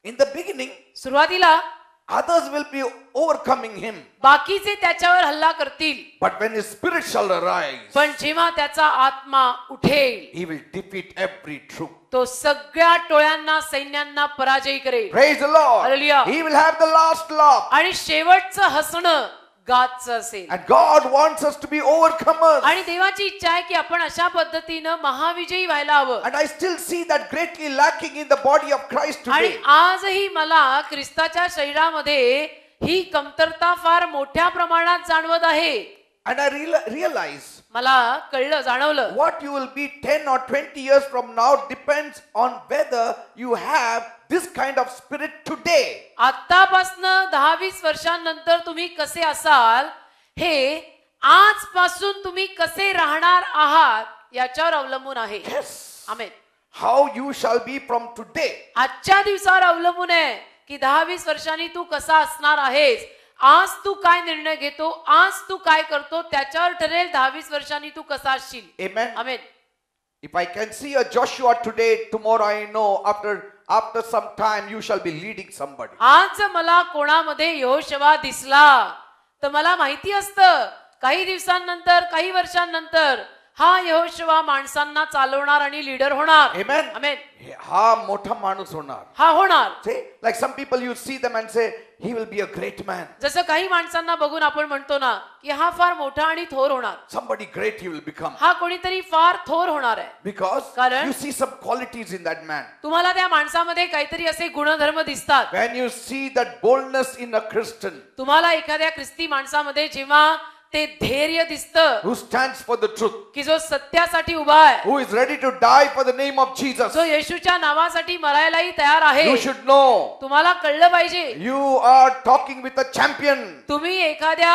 In the beginning, सुरुवातीला others will be overcoming him. बाकीचे त्याच्यावर हल्ला करतील, But when his spirit shall arise, पण जेव्हा त्याचा आत्मा उठेल, he will defeat every troop. तो सगळ्या टोळ्यांना, सैन्यांना पराजय करेल. Praise the Lord. Hallelujah. He will have the last laugh. आणि शेवटचं हसणं गादचं असेल. And God wants us to be overcomers. आणि देवाची इच्छा आहे की आपण अशा पद्धतीनं महाविजयी व्हायला हवं. And I still see that greatly lacking in the body of Christ आणि today. आजही मला ख्रिस्ताच्या शरीरामध्ये ही कमतरता फार मोठ्या प्रमाणात जाणवत आहे. And I realize मला कळलं, जाणवलं. what you will be 10 or 20 years from now depends on whether you have this kind of spirit today. आतापासनं 10-20 वर्षांनंतर तुम्ही कसे असाल हे आजपासून तुम्ही कसे राहणार आहात याच्यावर अवलंबून आहे. Yes. Amen. How you shall be from today. आजच्या दिवसावर अवलंबून आहे की 10-20 वर्षांनी तू कसा असणार आहेस. आज तू काय निर्णय घेतो, आज तू काय करतो, त्याच्यावर ठरेल 10-20 वर्षांनी तू कसा असशील. Amen. Amen. If I can see a Joshua today, tomorrow I know after some time you shall be leading somebody. आज मला कोणामध्ये यहोशुवा दिसला तर मला माहिती असतं काही दिवसांनंतर, काही वर्षांनंतर हा यहोशुवा माणसांना चालवणार आणि लीडर होणार. Amen. आमेन. हा मोठा माणूस होणार. हा होणार. Say, like some people you see them and say he will be a great man. जसं काही माणसांना बघून आपण म्हणतो ना की हा फार मोठा आणि थोर होणार. Somebody great he will become. हा कोणीतरी फार थोर होणार आहे. Because कारण you see some qualities in that man. तुम्हाला त्या माणसामध्ये काहीतरी असे गुणधर्म दिसतात. When you see that boldness in a Christian तुम्हाला एखाद्या ख्रिस्ती माणसामध्ये जेव्हा ते धैर्य दिसतं who stands for the truth, की जो सत्यासाठी उभा आहे, who is ready to die for the name of Jesus, जो येशूच्या नावासाठी मरायलाही तयार आहे, you should know तुम्हाला कळलं पाहिजे you are talking with a champion. तुम्ही एखाद्या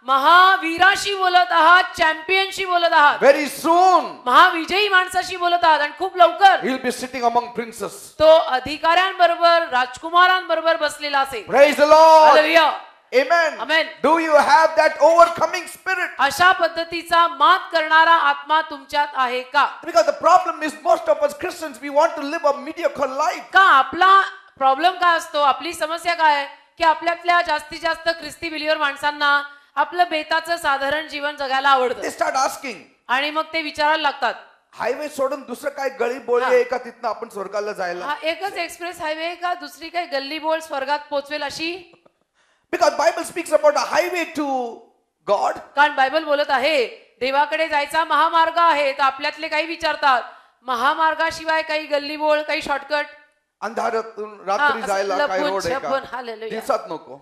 महावीराशी बोलत आहात, चॅम्पियनशी बोलत आहात, Very soon महाविजयी माणसाशी बोलत आहात. आणि खूप लवकर he will be sitting among princes. तो अधिकाऱ्यांबरोबर, राजकुमारांबरोबर बसलेला असेल. Praise the Lord. Hallelujah. Amen. Amen. Do you have that overcoming spirit? अशा पद्धतीचा मात करणारा आत्मा तुमच्यात आहे का? Because the problem is most of us Christians we want to live a mediocre life. का आपला प्रॉब्लेम काय असतो, आपली समस्या काय आहे की आपल्यातल्या जास्तीत जास्त ख्रिस्ती बिलीवर माणसांना आपलं बेताचं साधारण जीवन जगायला They आवडतं. start asking, आणि मग ते विचारायला लागतात, हायवे सोडून दुसरं काय गळी बोळी आहे का तिथनं आपण स्वर्गाला जायला? हा एकच एक्सप्रेस हायवे का दुसरी काही गल्ली बोळ स्वर्गात पोहोचवेल अशी? Because Bible speaks about a highway to God. कारण बायबल बोलत आहे देवाकडे जायचा महामार्ग आहे. तर आपल्यातले काही विचारतात महामार्गाशिवाय काही गल्ली बोळ, काही शॉर्टकट, अंधारातून रात्री जायला काय रोड आहे का? हालेलुया. दिवसात नको.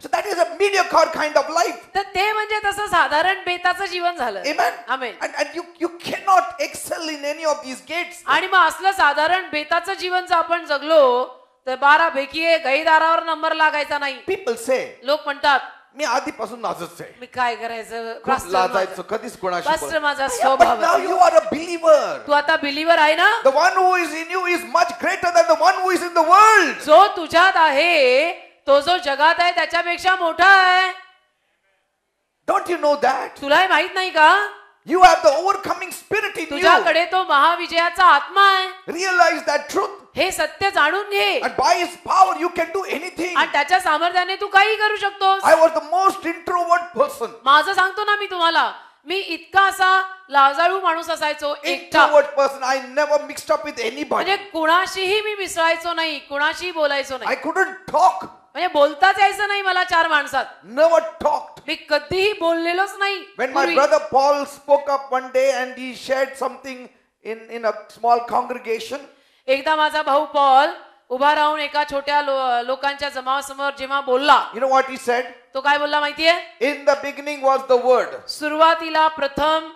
So that is a mediocre kind of life. तर ते म्हणजे तसं साधारण बेताचं जीवन झालं. Amen. Amen. And you cannot excel in any of these gates. आणि मग असलं साधारण बेताचं जीवन जर आपण जगलो तर 12 पैकी गाईदारावर नंबर लागायचा नाही. People say, लोक म्हणतात मी आधीपासून लाजच आहे. मी काय करायचं खूप लाजायचं कधीच कोणाशी पास्टर बोलायचं. माझा But स्वभाव now आहे. you are a believer. तू आता बिलीवर आहे ना. The one who is in you is much greater than the one who is in the world. जो तुझ्यात आहे तो जो जगात आहे त्याच्यापेक्षा मोठा आहे. Don't you know that? तुला हे माहित नाही का? You have the overcoming spirit in you. तुझ्याकडे तो महाविजयाचा आत्मा आहे. Realize that truth. हे सत्य जाणून घे. And by his power you can do anything. आणि त्याच्या सामर्थ्याने तू काही करू शकतोस. I was the most introvert person. माझं सांगतो ना मी तुम्हाला, मी इतका असा लाजाळू माणूस असायचो, एकटा. Introvert person. I never mixed up with anybody. म्हणजे कुणाशीही मी मिसळायचो नाही, कुणाशी बोलायचो नाही. I couldn't talk. म्हणजे बोलताच यायचं नाही मला चार माणसात. Never talked. मी कधीही बोललेलोच नाही. When my brother Paul spoke up one day and he shared something in a small congregation. एकदा माझा भाऊ पॉल उभा राहून एका छोट्या लोकांच्या जमावासमोर जेव्हा बोलला, You know what he said? तो काय बोलला माहितीये? In the beginning was the word. सुरुवातीला प्रथम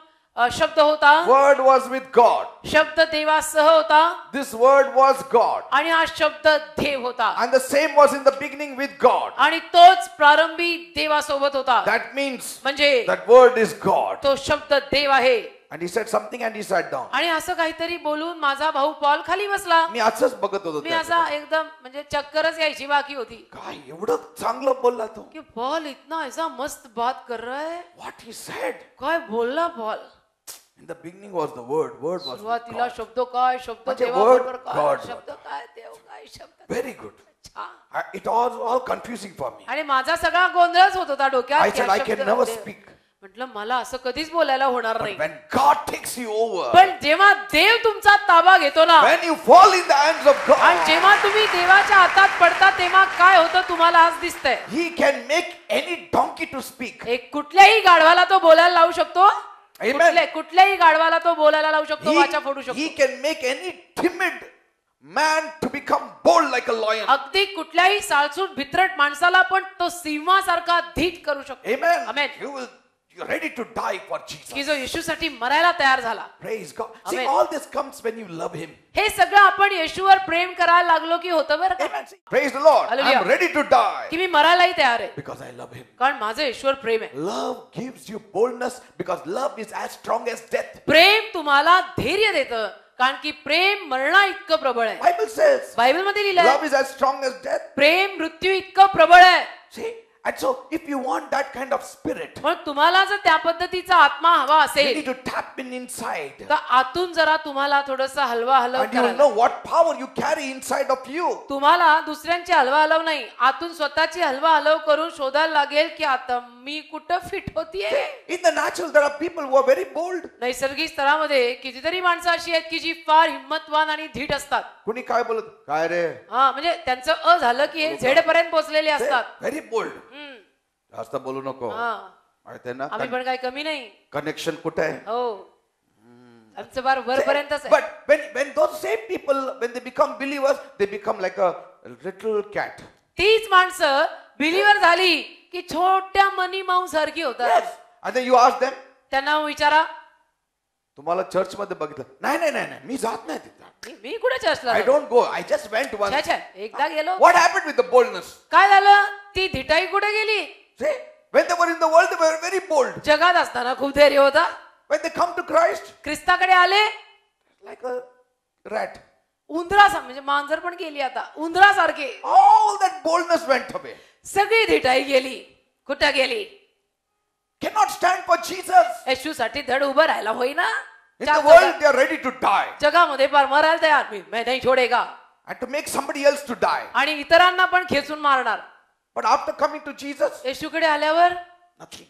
शब्द होता. Word was with God. शब्द देवासह होता. This word was God. आणि हा शब्द देव होता. And the same was in the beginning with God. आणि तोच प्रारंभी देवासोबत होता. That means म्हणजे that word is God. तो शब्द देव आहे. And he said something and he sat down. आणि असं काहीतरी बोलून माझा भाऊ पॉल खाली बसला. मी असंच बघत होतो मी असा एकदम म्हणजे चक्करच यायची बाकी होती. काय एवढं चांगलं बोलला तो. कि पॉल इतना ऐसा मस्त बात कर रहा है. What he said. काय बोलला Paul. In the beginning was the word. Word was with सुरुवातीला God. शब्द काय, शब्द म्हणजे देवाबरोबर word, काय, God. शब्द काय, देव काय, शब्द. Very good. छान. It was all confusing for me. आणि माझा सगळा गोंधळच होत होता डोक्यात. I said I can never speak. म्हटलं मला असं कधीच बोलायला होणार नाही. When God takes you over. पण जेव्हा देव तुमचा ताबा घेतो ना, When you fall in the hands of God. आणि जेव्हा तुम्ही देवाच्या हातात पडता तेव्हा काय होतं तुम्हाला आज दिसतंय. He can make any donkey to speak. एक कुठल्याही गाढवाला तो बोलायला लावू शकतो. Amen. कुठल्याही गाढवाला तो बोलायला लावू शकतो, वाचा फोडू He शकतो. can make any timid man to become bold like a lion. अगदी कुठल्याही साळसूट भित्रट माणसाला पण तो सिंहासारखा धीट करू शकतो. Amen. Amen. You're ready to die for Jesus. की जो येशूसाठी मरायला तयार झाला. Praise God. See, Amen. all this comes when you love Him. हे सगळं आपण येशूवर प्रेम करायला लागलो की होतं बरं का. Amen. Praise the Lord. Hallelujah. I'm ready to die की मी मरायलाही तयार आहे because I love Him. कारण माझं येशूवर प्रेम आहे. Love gives you boldness because love is as strong as death. प्रेम तुम्हाला धैर्य देतं कारण की प्रेम मरणा इतकं प्रबळ आहे. Bible says बायबल मध्ये लिहिलंय love is as strong as death. प्रेम मृत्यू इतकं प्रबळ आहे. See, and so if you want that kind of spirit, मग तुम्हाला जर त्या पद्धतीचा आत्मा हवा you असेल need to tap in inside. तर आतून जरा तुम्हाला थोडस हलवा हलव And you will करायला. know what power you carry inside of you. तुम्हाला दुसऱ्यांची हलवा हलव नाही, आतून स्वतःची हलवा हलव करून शोधायला लागेल की आता मी कुठं फिट होतीये. In the natural, there are people who are very bold. नैसर्गिक स्तरामध्ये कितीतरी माणसं अशी आहेत की जी फार हिम्मतवान आणि धीट असतात. कुणी काय बोलत काय रे हा म्हणजे त्यांचं अ झालं की हे झेड पर्यंत पोहोचलेले असतात. Very bold. हम्म. जास्त बोलू नको हा. माहिती आहे ना आम्ही पण काही कमी नाही. कनेक्शन कुठे आहे. हो आमचं बार वरपर्यंतच आहे. But when those same people when they become believers they become like a little cat. तीच माणसं बिलीवर झाली की छोट्या मनी माऊ सारखी होतात. Yes. And then you ask them, त्यांना विचारा तुम्हाला चर्च मध्ये बघितलं नाही नाही नाही नाही, मी जात नाही तिथे. मी कुठे चर्चला I don't go. I just went once. छे, एकदा गेलो. What happened with the boldness? काय झालं ती धिटाई कुठे गेली. See, when they were in the world they were very bold. जगात असताना खूप धैर्य होता. When they come to Christ ख्रिस्ताकडे आले like a rat. उंदरा म्हणजे मांजर पण गेली आता उंदरासारखे. All that boldness went away. सगळी धिटाई गेली. कुठं गेली. Cannot stand for Jesus. येशूसाठी धड उभं राहायला होईना. In the world they are ready to die. जगामध्ये पार मरायला तयार. मैं नहीं छोडेगा. And to make somebody else to die. आणि इतरांना पण खेचून मारणार. But after coming to Jesus, येशूकडे आल्यावर nothing.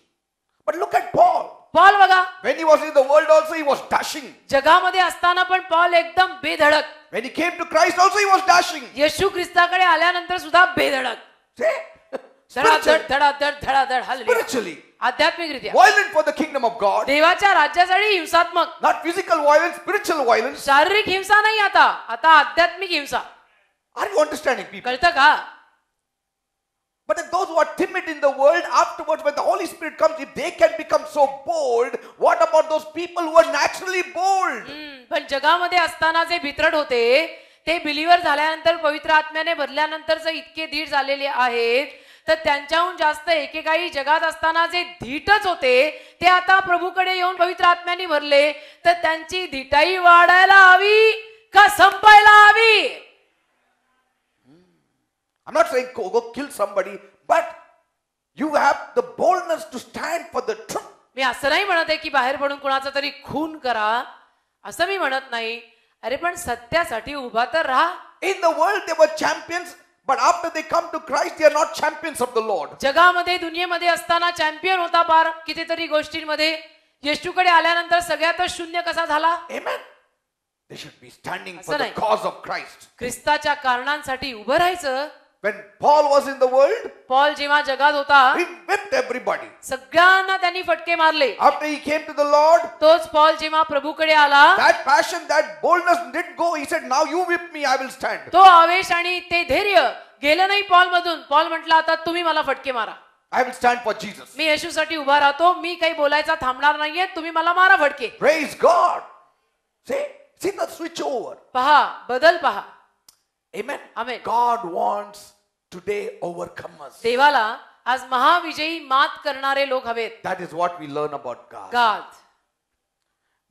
But look at Paul. Paul बघा When he was in the world also he was dashing. जगामध्ये असताना पण पॉल एकदम बेधडक. When he came to Christ also he was dashing. येशू ख्रिस्ताकडे आल्यानंतर सुद्धा बेधडक. See? धडाधड धडाधड धडाधड हल्ले. Spiritually. आध्यात्मिकरित्या Violent for the kingdom of God. देवाच्या राज्यासाठी हिंसात्मक. Not physical violence, spiritual violence. शारीरिक हिंसा नाही आता आध्यात्मिक हिंसा. Are you understanding people? कळतं का. But then those who are timid in the world, afterwards when the Holy Spirit comes, if they can become so bold, what about those people who are naturally bold? पण जगामध्ये असताना जे भित्रट होते ते believer झाल्यानंतर पवित्र आत्म्याने भरल्यानंतर जे इतके धीर झालेले आहेत तर त्यांच्याहून जास्त एकेकाळी जगात असताना जे धीटच होते ते आता प्रभूकडे येऊन पवित्र आत्म्याने भरले, तर त्यांची धीटाई वाढायला हवी का संपायला हवी? I'm not saying go kill somebody, but you have the boldness to stand for the truth. मी असं नाही म्हणत आहे की बाहेर पडून कोणाचा तरी खून करा, असं मी म्हणत नाही. अरे पण सत्यासाठी उभा तर राहा. In the world they were champions, but after they come to Christ they are not champions of the Lord. जगामध्ये दुनियेमध्ये असताना चॅम्पियन होता पार कितीतरी गोष्टींमध्ये, येशूकडे आल्यानंतर सगळ्यातच शून्य कसा झाला? Amen. They should be standing for the cause of Christ. ख्रिस्ताच्या कारणांसाठी उभं राहायचं. When Paul was in the world, Paul जेव्हा जगात होता he whipped everybody. सगळ्यांना त्यांनी फटके मारले. After he came to the Lord, तोच पॉल जेव्हा प्रभूकडे आला, that passion, that boldness didn't go. He said, now you whip me, I will stand. तो आवेश आणि ते धैर्य गेलं नाही पॉल मधून. पॉल म्हटला आता तुम्ही मला फटके मारा, I will stand for Jesus. मी येशूसाठी उभा राहतो, मी काही बोलायचा थांबणार नाहीये, तुम्ही मला मारा फटके. Praise God. See the switch over. पहा, बदल पहा. Amen. Amen. God wants today overcomers. देवाला आज महाविजयी मात करणारे लोक हवेत. That is what we learn about God. God.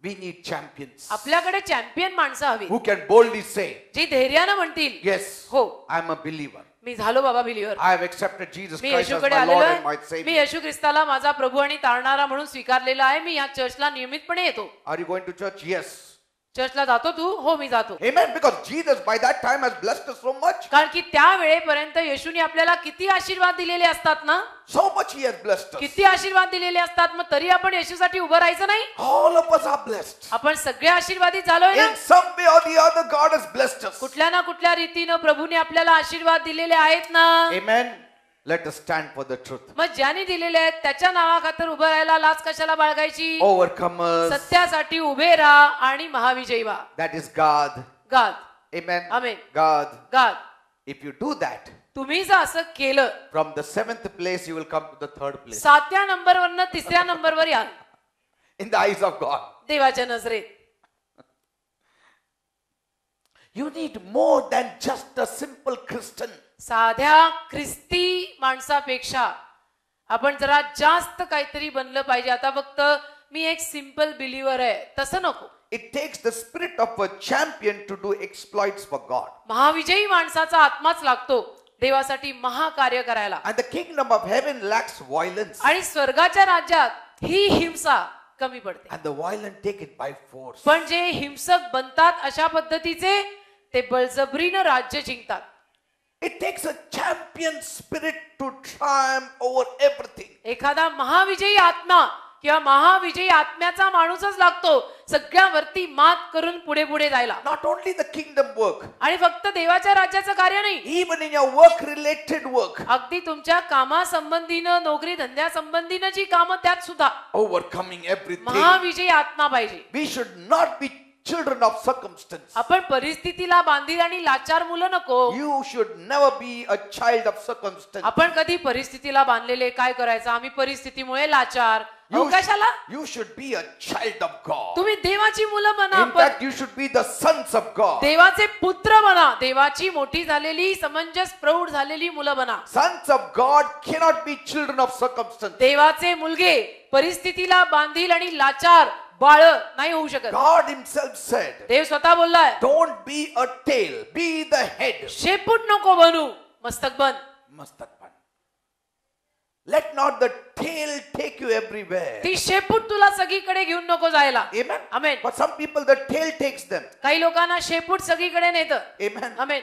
We need champions आपल्याकडे चॅम्पियन माणसं हवी, who can boldly say, जी धैर्यानं म्हणतील yes, हो I am a believer. मी झालो बाबा believer, I have accepted Jesus me Christ as येशूकडे my Lord आलेलो and my आहे, मी Savior. येशू ख्रिस्ताला माझा प्रभू आणि तारणारा म्हणून स्वीकारलेला आहे. मी या चर्चला नियमितपणे येतो. Are you going to church? Yes. चर्चला जातो तू? हो मी जातो. Amen. Because Jesus by that time has blessed us so much. कारण की त्या वेळेपर्यंत येशूने आपल्याला किती आशीर्वाद दिलेले असतात ना, So much He has blessed us. किती आशीर्वाद दिलेले असतात. मग तरी आपण येशूसाठी उभं राहायचं नाही? All of us are blessed. आपण सगळे आशीर्वादित झालोय ना. In some way or the other, God has blessed us. कुठल्या ना कुठल्या रीतीनं प्रभूने आपल्याला आशीर्वाद दिलेले आहेत ना. Amen. Let us stand for the truth. मग ज्याने दिलेले आहेत त्याच्या नावाखातर उभं राहायला लाज कशाला बाळगायची? Overcomers. सत्यासाठी उभे राहा आणि महाविजयी व्हा. That is God. God. Amen. Amen. God. God. If you do that, तुम्ही जर असं केलं, from the 7th place you will come to the 3rd place. 7व्या नंबरवरनं 3ऱ्या नंबरवर याल In the eyes of God. देवाच्या नजरेत. You need more than just a simple Christian. साध्या ख्रिस्ती माणसापेक्षा आपण जरा जास्त काहीतरी बनलं पाहिजे. आता फक्त मी एक सिंपल बिलीवर आहे तसं नको. It takes the spirit of a champion to do exploits for God. महाविजयी माणसाचा आत्माच लागतो देवासाठी महाकार्य करायला. And the kingdom of heaven lacks violence. आणि स्वर्गाच्या राज्यात ही हिंसा कमी पडते. And the violent take it by force. पण जे हिंसक बनतात अशा पद्धतीचे ते बळजबरीनं राज्य जिंकतात. It takes a champion spirit to triumph over everything. एखादा महाविजयी आत्मा किंवा महाविजयी आत्म्याचा माणूसच लागतो सगळ्यावरती मात करून पुढे पुढे जायला. Not only the kingdom work, आणि फक्त देवाच्या राज्याचं कार्य नाही, even in your work related work, अगदी तुमच्या कामासंबंधीनं नोकरी धंद्या संबंधीनं जी कामं त्यात सुद्धा overcoming everything. महाविजयी आत्मा पाहिजे. We should not be children of circumstance. आपण परिस्थितीला बांधील आणि लाचार मुलं नको. You should never be a child of circumstance. आपण कधी परिस्थितीला बांधलेले काय करायचं, आम्ही परिस्थितीमुळे लाचार. कशाला? You should be a child of God. तुम्ही देवाची मुलं बना. In fact, you should be the sons of God. देवाचे पुत्र बना. देवाची मोठी झालेली समंजस प्रौढ झालेली मुलं बना. Sons of God cannot be children of circumstance. देवाचे मुलगे परिस्थितीला बांधील आणि लाचार बाळ नाही होऊ शकत. God himself said, देव स्वतः बोललाय, don't be a tail, be the head. शेपूट नको बनू, मस्तक बन. मस्तक बन. Let not the tail take you everywhere. ती शेपूट तुला सगळीकडे घेऊन नको जायला. Amen. Amen. But some people the tail takes them. काही लोकांना शेपूट सगळीकडे नेतं. Amen. Amen.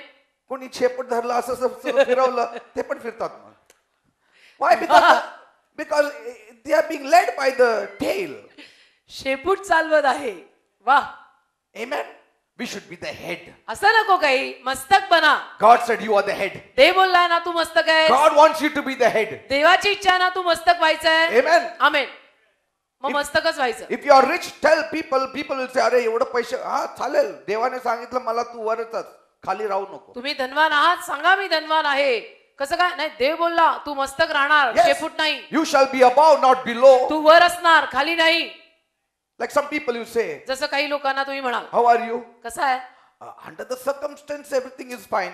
कोणी शेपूट धरला असं फिरवलं ते पण फिरतात मग. Why? Because they are being led by the tail. शेपूट चालवत आहे. वाह. Amen. We should be the head. असं नको काही, मस्तक बना. God said you are the head. देव बोललाय ना तू मस्तक आहे. God wants you to be the head. देवाची इच्छा ना तू मस्तक व्हायचंय. Amen. आमेन. मग मस्तकच व्हायचं. If you are rich, tell people will say, अरे एवढं पैसे हा चालेल. देवाने सांगितलं मला तू वरच खाली राहू नको. तुम्ही धनवान आहात, सांगा मी धनवान आहे. कसं काय? नाही, देव बोलला तू मस्तक राहणार, शेपूट नाही. You shall be above, not below. तू वर असणार, खाली नाही. Like some people you say, जसं काही लोकांना तुम्ही म्हणाल, how are you? कसं आहे? Under the circumstance everything is fine.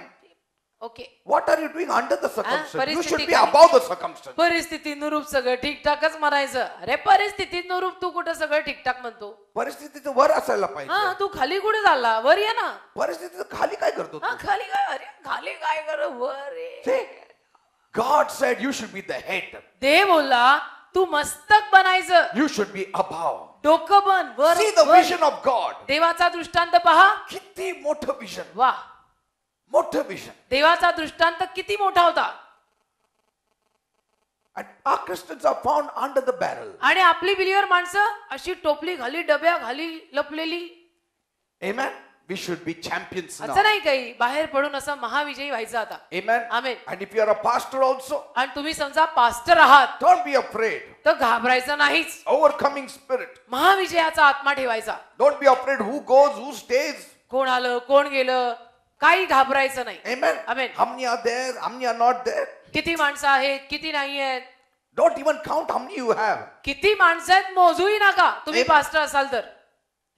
Okay What are you doing under the circumstance? You परिस्थिती should be काय? above the circumstance. परिस्थितीनुरूप सगळं ठीकठाकच म्हणायचं. अरे परिस्थितीनुरूप तू कुठं सगळं ठीकठाक म्हणतो? परिस्थितीचं वर असायला पाहिजे. तू खाली कुठे चालला? वर ये ना. परिस्थितीचं खाली काय करतो तू? खाली काय? अरे खाली काय कर? वर ये. See, God said you should be the head. देव बोलला तू मस्तक बनायचं. You should be above. डोकं बन वर. See the vision of God. देवाचा दृष्टांत पहा. किती मोठं विजन. वा, मोठं विजन. देवाचा दृष्टांत किती मोठा होता. And our Christians are found under the barrel. आणि आपली बिलीवर माणसं अशी टोपली घाली, डब्या घाली लपलेली. Amen. We should be champions now. असं नाही काही बाहेर पडून असं महाविजयी व्हायचं आता. Amen. Amen. And if you are a pastor also, आणि तुम्ही समजा पास्टर आहात don't be afraid. तर घाबरायचं नाहीच. Overcoming spirit. महाविजयाचा आत्मा ठेवायचा. Don't be afraid who goes, who stays. कोण आलं कोण गेलं काही घाबरायचं नाही. Amen. Amen. How many are there? How many are not there? किती माणसं आहेत किती नाही आहेत. Don't even count how many you have. किती माणसं आहेत मोजूही नका तुम्ही Amen. पास्टर असाल तर.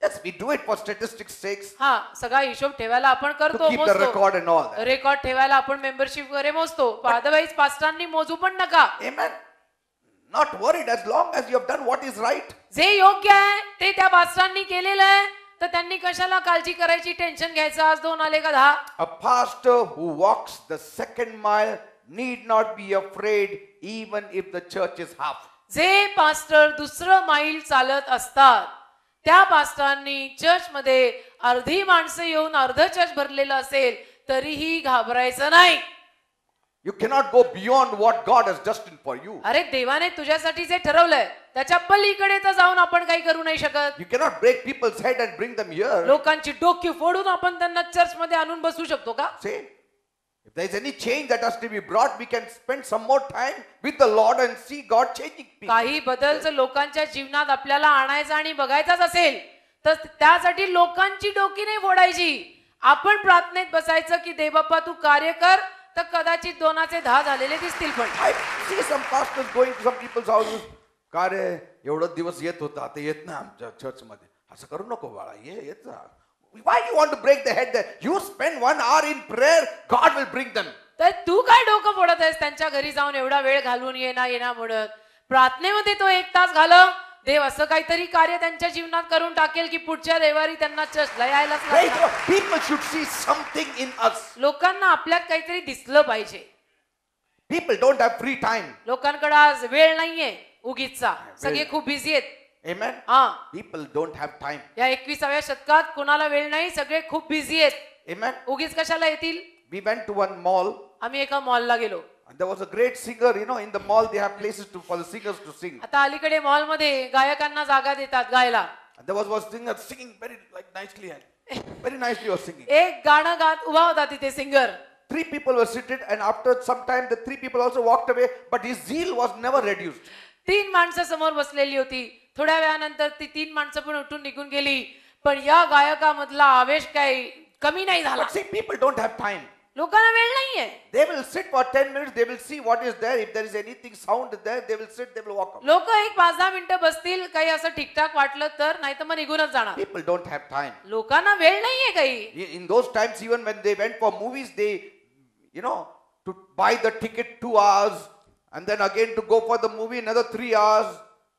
Yes, we do it for statistics sakes. हा सगळा हिशोब ठेवायला आपण To करतो keep the record and all that. Record ठेवायला आपण मेंबरशिप वगैरे मोजतो. अदरवाईज पास्टरांनी मोजू पण नका. Amen. Not worried as long as you have done what is right. जे योग्य आहे ते त्या पास्टरांनी केलेलं आहे तर त्यांनी कशाला काळजी करायची टेन्शन घ्यायचं. आज 2 आले का 10. A pastor who walks the second mile need not be afraid even if the church is half. जे पास्टर दुसरं माईल चालत असतात त्या पास्टरांनी चर्च मध्ये अर्धी माणसं येऊन अर्ध चर्च भरलेलं असेल तरीही घाबरायचं नाही. You cannot go beyond what God has destined for you. अरे देवाने तुझ्यासाठी जे ठरवलंय त्याच्या पलीकडे तर जाऊन आपण काही करू नाही शकत. You cannot break people's head and bring them here. लोकांची डोकी फोडून आपण त्यांना चर्च मध्ये आणून बसू शकतो का? Say, if there is any change that has to be brought, we can spend some more time with the Lord and see God changing people. काही बदल जर लोकांच्या जीवनात आपल्याला आणायचा आणि बघायचाच असेल तर त्यासाठी लोकांची डोकी नाही फोडायची. आपण प्रार्थनेत बसायचं की देवबाप्पा तू कार्य कर तर कदाचित 2चे 10 झालेले दिसतील. पण I see some pastors going to some people's houses. का रे एवढं दिवस येत होता आता येत ना आमच्या चर्च मध्ये. असं करू नको बाळा, येत जा. Why do you want to break the head there? You spend 1 hour in prayer, God will bring them. तर तू काय डोकं फोडत आहेस त्यांच्या घरी जाऊन एवढा वेळ घालवून येणा म्हणत. प्रार्थनेमध्ये तो 1 तास घालव. देव असं काहीतरी कार्य त्यांच्या जीवनात करून टाकेल की पुढच्या रविवारी त्यांना चर्चला यायलाच लागणार. People should see something in us. लोकांना आपल्यात काहीतरी दिसलं पाहिजे. People don't have free time. लोकांकडे आज वेळ नाहीये उगीचचा. सगळे खूप बिझी आहेत. Amen. People don't have time. या 21व्या शतकात कोणाला वेळ नाही. सगळे खूप बिझी आहेत. Amen. उगीच कशाला येतील. We went to one mall. आम्ही एका मॉलला गेलो. And there was a great singer, in the mall they have places for the singers to sing. आता अलीकडे मॉल मध्ये गायकांना जागा देतात गायला. And there was one singer singing very nicely and very nicely was singing. एक गाणं गात उभा होता तिथे singer. 3 people were seated and after some time the 3 people also walked away, but his zeal was never reduced. 3 माणसं समोर बसलेली होती. थोड्या वेळानंतर ती 3 माणसं पण उठून निघून गेली. पण या गायकामधला आवेश काही कमी नाही झाला. But see, people don't have time. लोकांना वेळ नाहीये. They will sit for 10 minutes, they will see what is there. If there is anything sound there, they will sit, they will walk out. लोक एक 5-10 मिनिटं बसतील. काही असं ठीकठाक वाटलं तर नाही तर मग निघूनच जाणार. People don't have time. लोकांना वेळ नाहीये काही. In those times, even when they went for movies, they, to buy the ticket 2 hours and then again to go for the movie another 3 hours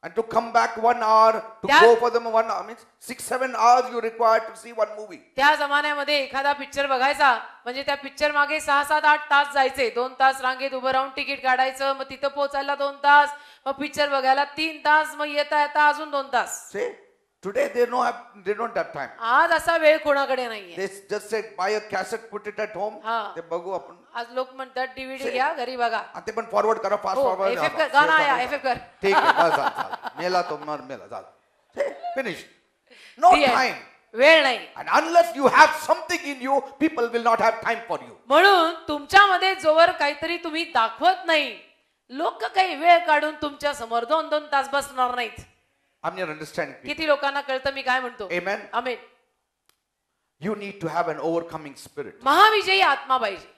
and to come back 1 hour to go for them 1 hour. Means 6-7 hours you require to see one movie. त्या जमान्यामध्ये एखादा picture बघायचा म्हणजे त्या picture मागे 6-7-8 तास जायचे. 2 तास रांगेत उभं राहून तिकीट काढायचं. मग तिथं पोहोचायला 2 तास. मग पिक्चर बघायला 3 तास. मग येता अजून 2 तास. Say, today they don't have time. आज असा वेळ कोणाकडे नाहीये. They just said buy a cassette, put it at home. हाँ. ते बघू आपण. आज लोक म्हणतात DVD घ्या घरी बघा. आणि ते पण फॉरवर्ड करा फास्ट फॉरवर्ड. FF कर गाना आया FF कर. ठीक आहे बस मेला तो मेला झाला. फिनिश. No time. वेळ नाही. And unless you have something in you, people will not have time for you. म्हणून तुमच्यामध्ये जोवर काहीतरी तुम्ही दाखवत नाही लोक काही वेळ काढून तुमच्या समोर 2-2 तास बसणार नाहीत. I'm not understanding. किती लोकांना कळतं मी काय म्हणतो. Amen. Amen. You need to have an overcoming spirit. महाविजयी आत्मा पाहिजे.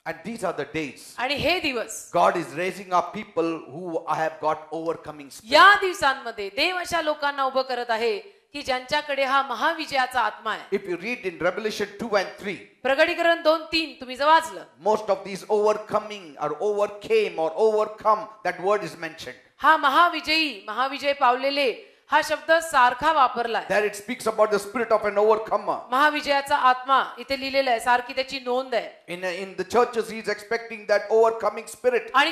And these are the days. आणि हे दिवस God is raising up people who have got overcoming spirit. या दिवसांमध्ये देव अशा लोकांना उभं करत आहे की ज्यांच्याकडे हा महाविजयाचा आत्मा आहे. If you read in Revelation 2 and 3, प्रकटीकरण 2:3 तुम्ही जर वाचलं, most of these overcoming or overcame or overcome, that word is mentioned. हा महाविजय पावलेले हा शब्द सारखा वापरलाय. There it speaks about the spirit of an overcomer. महाविजयाचा आत्मा इथे लिहिलेला आहे, सारखी त्याची नोंद आहे. In the churches he is expecting that overcoming spirit. आणि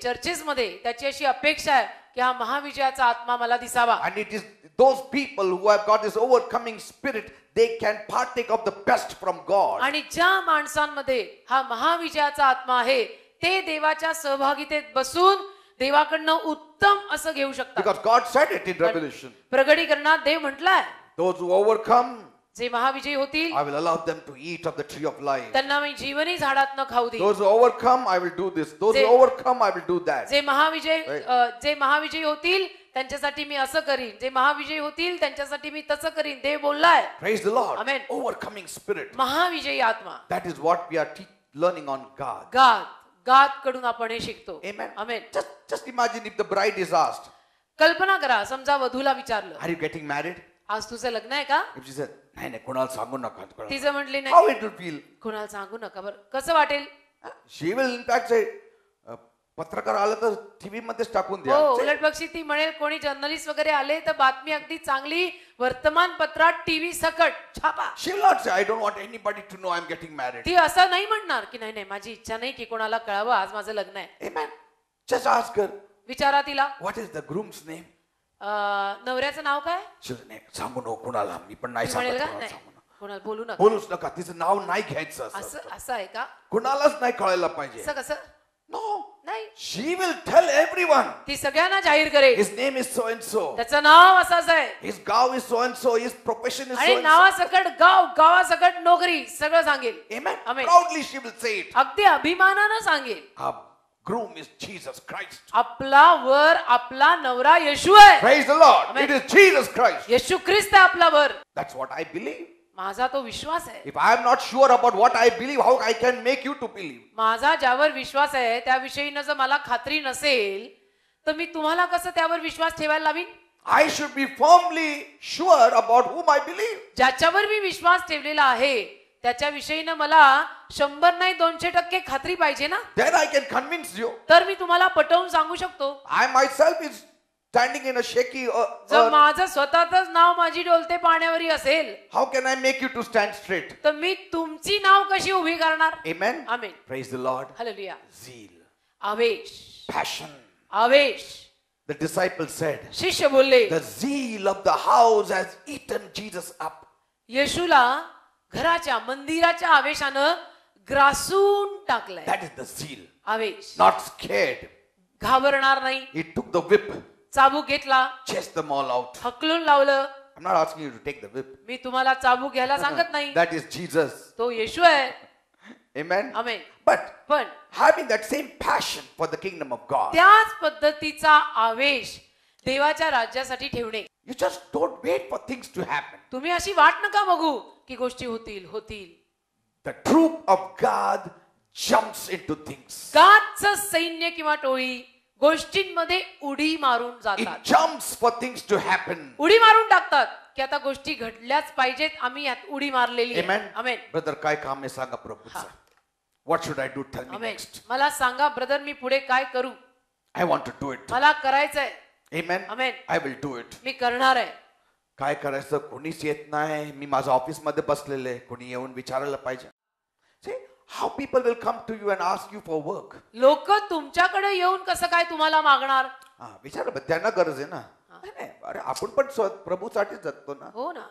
चर्चेस मध्ये त्याची अशी अपेक्षा आहे की हा महाविजयाचा आत्मा मला दिसावा. And it is those people who have got this overcoming spirit, they can partake of the best from God. आणि ज्या माणसांमध्ये हा महाविजयाचा आत्मा आहे ते देवाच्या सहभागितेत बसून देवाकडनं उत्तम असं घेऊ शकतात. Because God said it in Revelation. प्रकटीकरणात देव म्हटलाय, Those who overcome, जे महाविजयी होतील I will allow them to eat of the tree of life. त्यांना मी जीवनी झाडातनं खाऊ देईन. Those who overcome, I will do this. Those who overcome, I will do that. जे महाविजयी होतील त्यांच्यासाठी मी असं करीन, जे महाविजयी होतील त्यांच्यासाठी मी तसं करीन. देव बोललाय. Praise the Lord. Amen. Overcoming spirit. महाविजयी आत्मा. That is what we are learning on God. गाद कडून आपण हे शिकतो. Amen. Amen. Just imagine if the bride is asked, कल्पना करा, समजा वधूला विचारलं, are you getting married? आज तुझं लग्न आहे का? If she said, नाही कोणाला सांगू नका. तिचं म्हटली How नाही, it will feel? कोणाला सांगू नका. बरं कसं वाटेल? She will in fact say, पत्रकार आलं तर टीव्ही मध्येच टाकून द्या. हो, उलट पक्षी ती म्हणेल कोणी जर्नलिस्ट वगैरे आले तर बातमी अगदी चांगली वर्तमानपत्रात टीव्ही सकट छापा. She will not say, I don't want anybody to know I'm getting married. ती असं नाही म्हणणार की नाही माझी इच्छा नाही की कोणाला कळावं आज माझं लग्न आहे. Amen. Just ask her, विचारा तिला, what is the groom's name? नवऱ्याचं नाव काय? She will say, सांगू नको कोणाला, मी पण नाही ती म्हणेल सांगत का? कोणाला, नाही, सांगू नका. कोणाला बोलू नका. बोलूच नका, तिचं नाव नाही घ्यायचं असं आहे का? कोणालाच नाही कळायला पाहिजे. असं कसं? No. नाही, She will tell everyone. ती सगळ्यांना जाहीर करेल. His name is so and so. त्याचं नाव असंच आहे. His गाव is so and so. His profession is so आणि and so. नावासकट गावासकट नोकरी सगळं सांगेल. Amen. Amen. Proudly she will say it. अगदी अभिमानानं सांगेल. Our groom is Jesus Christ. आपला नवरा येशू आहे. Praise the Lord. Amen. It is Jesus Christ. येशू ख्रिस्त आहे आपला वर. That's what I believe. माझा तो विश्वास आहे. If I am not sure about what I believe, how I can make you to believe? माझा ज्यावर विश्वास आहे त्याविषयीनं जर मला खात्री नसेल तर मी तुम्हाला कसं त्यावर विश्वास ठेवायला लावीन? I should be firmly sure about whom I believe. ज्याच्यावर मी विश्वास ठेवलेला आहे त्याच्याविषयीनं मला 100 नाही 200% खात्री पाहिजे ना. Then I can convince you. तर मी तुम्हाला पटवून सांगू शकतो. I myself is standing in a shaky जर माझं स्वतःच नाव माझी डोलते पाण्यावरी असेल, how can I make you to stand straight? तर मी तुमची नाव कशी उभी करणार? Amen. Amen. Praise the Lord. Hallelujah. Zeal, Avesh, passion. Avesh. The disciples said, शिष्य बोलले, the zeal of the house has eaten Jesus up. येशूला घराच्या मंदिराच्या आवेशानं ग्रासून टाकलंय. That is the zeal. Avesh. Not scared. घाबरणार नाही. He took the whip, चाबूक घेतला, chased them all out. हकलून लावलं. I'm not asking you to take the whip. मी तुम्हाला चाबूक घ्यायला सांगत नाही. That is Jesus. तो येशू आहे. Amen. Amen. But having that same passion for the kingdom of God, त्याच पद्धतीचा आवेश देवाच्या राज्यासाठी ठेवणे. you just don't wait for things to happen. तुम्ही अशी वाट नका बघू की गोष्टी होतील. The troop of God jumps into things. गादचं सैन्य किंवा टोळी गोष्टींमध्ये उडी मारून It जातात. jumps for things to happen. उडी मारून टाकतात की आता गोष्टी घडल्याच पाहिजेत, आम्ही यात उडी मारलेली आहे. Amen. आमेन. Brother, काय काम आहे सांगा प्रभूचं. What should I do? Tell me amen. next. मला सांगा ब्रदर, मी पुढे काय करू? I want to do it. मला करायचंय. Amen. Amen. I will do it. मी करणार आहे. काय करायचं कोणीच येत नाही. मी माझ्या ऑफिस मध्ये बसलेले, कोणी येऊन विचारायला पाहिजे. See how people will come to you and ask you for work. लोक तुमच्याकडे येऊन कसं काय तुम्हाला मागणार? विचार, त्यांना गरज आहे ना. नाही, अरे आपण पण प्रभूसाठीच जगतो ना. हो ना.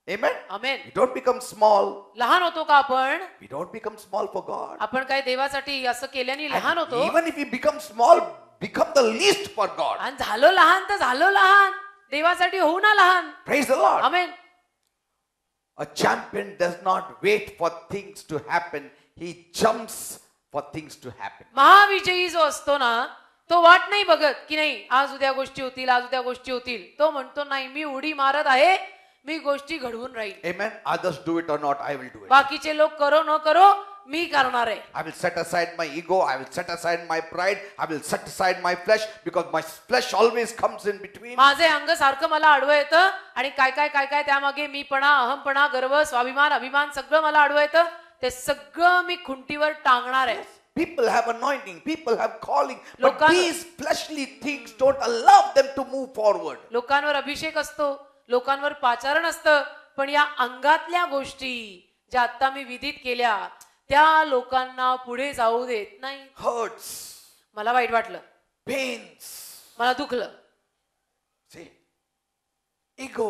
Amen. Amen. We don't become small. लहान होतो का आपण? We don't become small for God. आपण काय देवासाठी असं केल्याने लहान होतो? Even if we become small, become the least for God. आणि झालो लहान तर झालो लहान, देवासाठी होऊ ना लहान. Praise the Lord. Amen. A champion does not wait for things to happen. He jumps for things to happen. महाविजयी जो असतो ना, तो वाट नाही बघत की नाही आज उद्या गोष्टी होतील. तो म्हणतो नाही, मी उडी मारत आहे, मी गोष्टी घडवून राहील. Amen. Others do it or not, I will do it. बाकीचे लोक करो न करो, मी करणार आहे. I will set aside my ego. I will set aside my pride. I will set aside my flesh because my flesh always comes in between. माझे अंग सारखं मला आडवं येतं आणि काय काय काय काय त्यामागे मीपणा, अहमपणा, गर्व, स्वाभिमान, अभिमान सगळं मला आडवं येतं. ते सगळं मी खुंटीवर टांगणार आहे. People have anointing. People have calling. But these fleshly things don't allow them to move forward. लोकांवर अभिषेक असतो, लोकांवर पाचारण असतं, पण या अंगातल्या गोष्टी ज्या आता मी विधित केल्या त्या लोकांना पुढे जाऊ देत नाही. Hurts. मला वाईट वाटलं, Pains. मला दुखलं. See? Ego.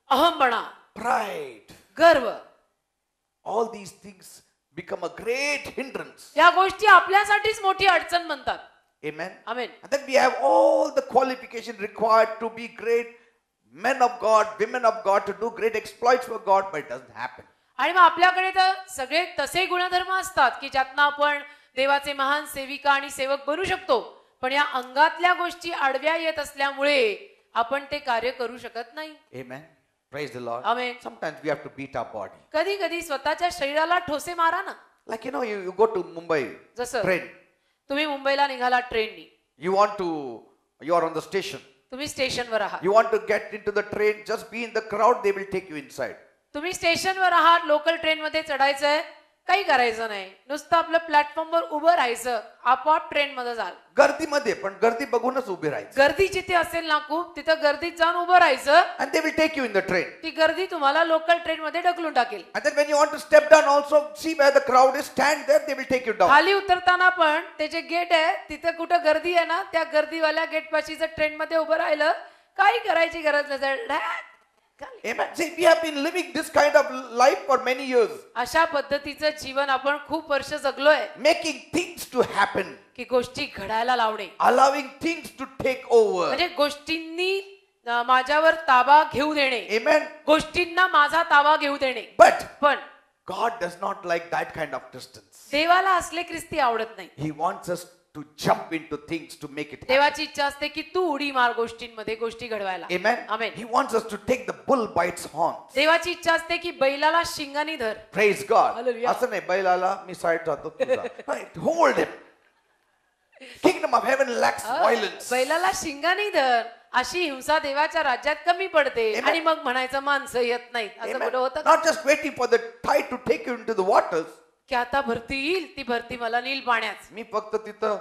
अहमपणा, Pride. गर्व, All these things become a great hindrance. या गोष्टी आपल्यासाठीच मोठी अडचण बनतात. Amen. Amen. And then we have all the qualification required to be great men of God, women of God, to do great exploits for God, but it doesn't happen. आणि मग आपल्याकडे तर सगळे तसे गुणधर्म असतात की ज्यातनं आपण देवाचे महान सेविका आणि सेवक बनू शकतो, पण या अंगातल्या गोष्टी आडव्या येत असल्यामुळे आपण ते कार्य करू शकत नाही. Amen. Praise the Lord. Amen. Sometimes we have to beat our body. कधी कधी स्वतःच्या शरीराला ठोसे मारा ना. Like you go to Mumbai, जसं train. तुम्ही मुंबईला निघाला ट्रेननी, You are on the station. तुम्ही स्टेशनवर आहात. You want to get into the train, just be in the crowd, they will take you inside. तुम्ही स्टेशनवर आहात, लोकल ट्रेन मध्ये चढायचंय, काही करायचं नाही, नुसतं आपलं प्लॅटफॉर्मवर उभं राहायचं, आपोआप ट्रेन मध्ये जाल. गर्दीमध्ये पण गर्दी बघूनच उभे राहायचं. गर्दी जिथे असेल ना खूप, तिथं गर्दीत जाऊन उभं राहायचं. And they will take you in the train. ती गर्दी तुम्हाला लोकल ट्रेन मध्ये ढकलून टाकेल. And then when you want to step down also, see where the crowd is, stand there, they will take you down. खाली उतरताना पण ते जे गेट आहे तिथे कुठं गर्दी आहे ना, त्या गर्दीवाल्या गेट पाशी जर ट्रेन मध्ये उभं राहिलं, काही करायची गरज नसेल. Amen. See, we have been living this kind of life for many years. अशा पद्धतीचं जीवन आपण खूप वर्ष जगलोय. Making things to happen. की गोष्टी घडायला लावणे, Allowing things to take over. म्हणजे गोष्टींनी माझ्यावर ताबा घेऊ देणे. Amen. गोष्टींना माझा ताबा घेऊ देणे. But पण God does not like that kind of Christians. देवाला असले ख्रिस्ती आवडत नाही. He wants us to jump into things to make it happen. देवाची इच्छा असते की तू उडी मार गोष्टींमध्ये, गोष्टी घडवायला. Amen. Amen. He wants us to take the bull by its horns. देवाची इच्छा असते की बैलाला शिंगानी धर. Praise God. Hallelujah. असं नाही बैलाला मी साईड जातो तुझा. Right. Hold him. Kingdom of heaven lacks violence. बैलाला शिंगानी धर, अशी हिंसा देवाच्या राज्यात कमी पडते. Amen. आणि मग म्हणायचं माणसं येत नाहीत, असं Amen. कुठं होतं का? Not just waiting for the tide to take you into the waters. की आता भरती येईल, ती भरती मला नील पाण्यात. मी फक्त तिथं